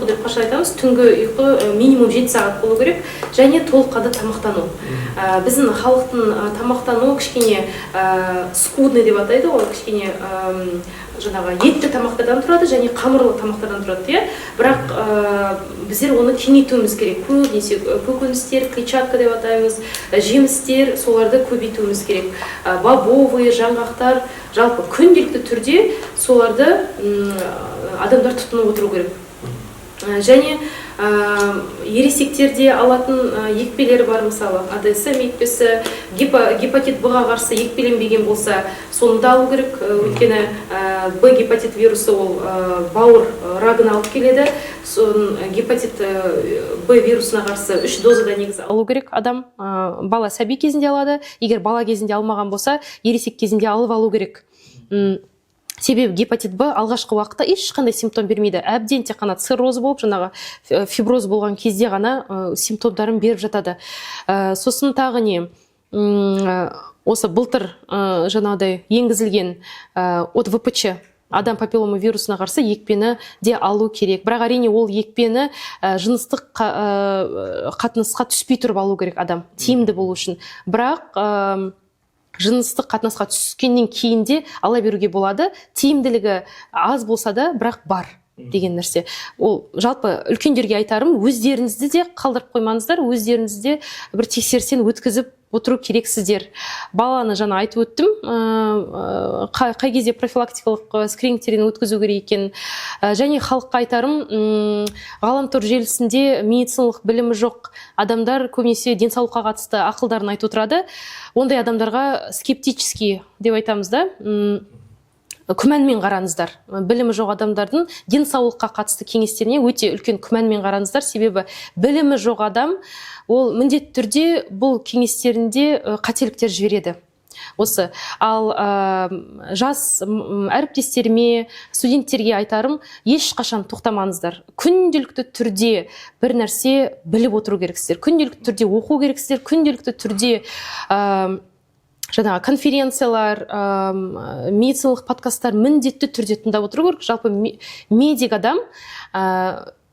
деп қаша айтамыз, түнгі ұйқы минимум 7 сағат болу керек, және толыққанды тамақтану. Біздің халықтың тамақтану кішкене скудный деп атайды ғой, кішкене жаңағы етті тамақтардан тұрады және қамырлы тамақтардан тұрады. Бірақ біздер оны кеңейтуіміз керек. Көбінесе көкөністер, клетчатка деп атаймыз, жемістер, соларды көбейтуіміз керек. Бобовый, жаңғақтар, жалпы күнделікті түрде соларды адамдар тұтынып отыру керек. Және ересектерде алатын екпелері бар, мысалы АДСМ екпесі, гепатит Б-ға қарсы екпеленбеген болса, соны да алу керек. Өйткені Б гепатит вирусы ол бауыр рагына алып келеді. Гепатит Б вирусына қарсы 3 дозада негізі алу керек адам. Бала сәби кезінде алады, егер бала кезінде алмаған болса, ересек кезінде алып алу керек. Себебі гепатит Б алғашқы уақытта ешқандай симптом бермейді. Әбден тек қана цирроз болып, жаңағы фиброз болған кезде ғана симптомдарын беріп жатады. Сосын тағы не? Осы былтыр жаңағыдай енгізілген ОТВПЧ, адам папиллома вирусына қарсы екпені де алу керек. Бірақ әрине ол екпені жыныстық қатынасқа түспей тұрып алу керек адам, тиімді болу үшін. Бірақ жыныстық қатынасқа түскеннен кейін де ала беруге болады. Тиімділігі аз болса да, бірақ бар деген нәрсе. Ол жалпы үлкендерге айтарым, өздеріңізді де қалдырып қоймаңыздар, өздеріңізді бір тексерістен өткізіп отыру керексіздер. Баланы жаңа айтып өттім, қай кезде профилактикалық скринингтерден өткізу керек екен. Және халыққа айтарым, ғаламтор желісінде медициналық білімі жоқ адамдар көбінесе денсаулыққа қатысты ақылдарын айтып отырады. Ондай адамдарға скептический деп айтамыз да, күмәнмен қараңыздар. Білімі жоқ адамдардың денсаулыққа қатысты кеңестеріне өте үлкен күмәнмен қараңыздар. Себебі білімі жоқ адам ол міндетті түрде бұл кеңестерінде қателіктер жібереді. Осы. Ал жас әріптестеріме, студенттерге айтарым, ешқашан тоқтамаңыздар. Күнделікті түрде бір нәрсе біліп отыру керексіздер. Күнделікті түрде оқу керексіздер. Күнделікті түрде жаңағы конференциялар, медициналық подкасттар міндетті түрде тыңдап отыру керек. Жалпы медик адам,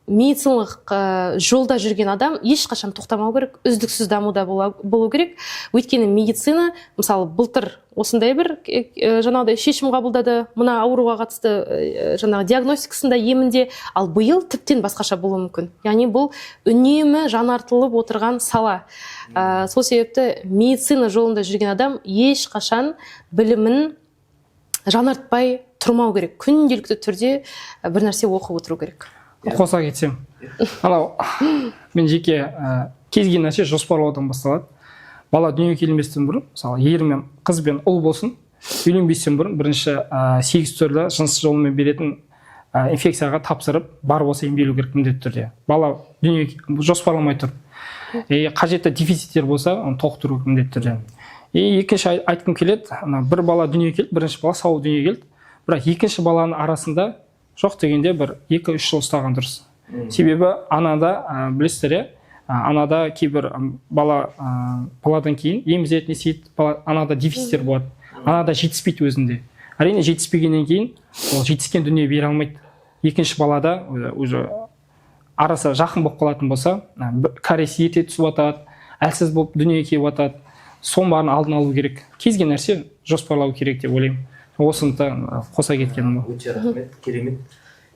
медициналық жолда жүрген адам ешқашан тоқтамау керек, үздіксіз дамуда болу керек. Өйткені медицина, мысалы, былтыр осындай бір жаңағыдай шешім қабылдады, мына ауруға қатысты жаңағы диагностикасында, емінде, ал биыл тіптен басқаша болуы мүмкін. Яғни бұл үнемі жаңартылып отырған сала. Сол себепті медицина жолында жүрген адам ешқашан білімін жаңартпай тұрмау керек. Күнделікті түрде бір нәрсе оқып отыру керек. Қоса кетсем, анау мен жеке кез келген нәрсе жоспарлаудан басталады. Бала дүниеге келместен бұрын, мысалы, ер мен қыз бен ұл болсын, үйленбестен бұрын бірінші 8 түрлі жыныс жолымен беретін инфекцияға тапсырып, бар болса емделу керек міндетті түрде. Бала дүниеге жоспарламай тұрып, қажетті дефициттер болса, оны толықтыру керек міндетті түрде. Екінші айтқым келеді, бір бала дүниеге келді, бірінші бала сау дүниеге келді, бірақ екінші баланың арасында жоқ дегенде бір 2-3 жыл ұстаған дұрыс. Себебі анада, білесіздер, анада кейбір баладан кейін емізеді, несейді, анада дефициттер болады. Анада жетіспейді өзінде. Әрине жетіспегеннен кейін ол жетіскен дүние бере алмайды. Екінші балада өзі арасы жақын болып қалатын болса, кариесі ете түсіп жатады, әлсіз болып дүниеге келіп жатады. Соның барын алдын алу керек. Кез келген нәрсе жоспарлау керек деп ойлаймын. Осыны қоса кеткенім. Өте рахмет, керемет.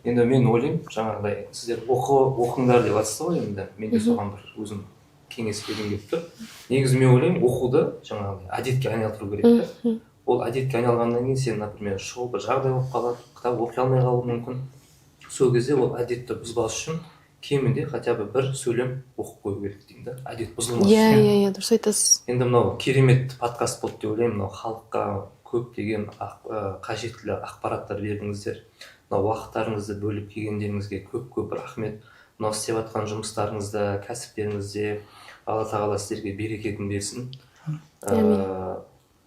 Енді мен ойлаймын, жаңағыдай сіздер оқыңдар деп жатсыз ғой, енді мен де соған бір өзім кеңес бергім келіп тұр. Негізі мен ойлаймын, оқуды жаңағыдай әдетке айналдыру керек та. Ол әдетке айналғаннан кейін сен, например, шұғыл бір жағдай болып қалады, кітап оқи алмай қалуы мүмкін. Сол кезде ол әдетті бұзбас үшін кемінде хотя бы бір сөйлем оқып қою керек деймін да, әдет бұзылмас үшін. Иә, дұрыс айтасыз. Енді мынау керемет подкаст болды деп ойлаймын. Мынау халыққа көптеген қажетті ақпараттар бердіңіздер. Мынау уақыттарыңызды бөліп келгендеріңізге көп рахмет. Мынау істеп жатқан жұмыстарыңызда, кәсіптеріңізде Алла тағала сіздерге берекетін берсін.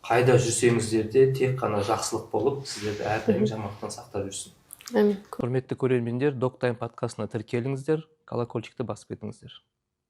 Қайда жүрсеңіздер де тек қана жақсылық болып, сіздерді әрдайым жамандықтан сақтап жүрсін. Әмин. Құрметті көрермендер, Доктайм подкастына тіркеліңіздер, колокольчикті басып кетіңіздер.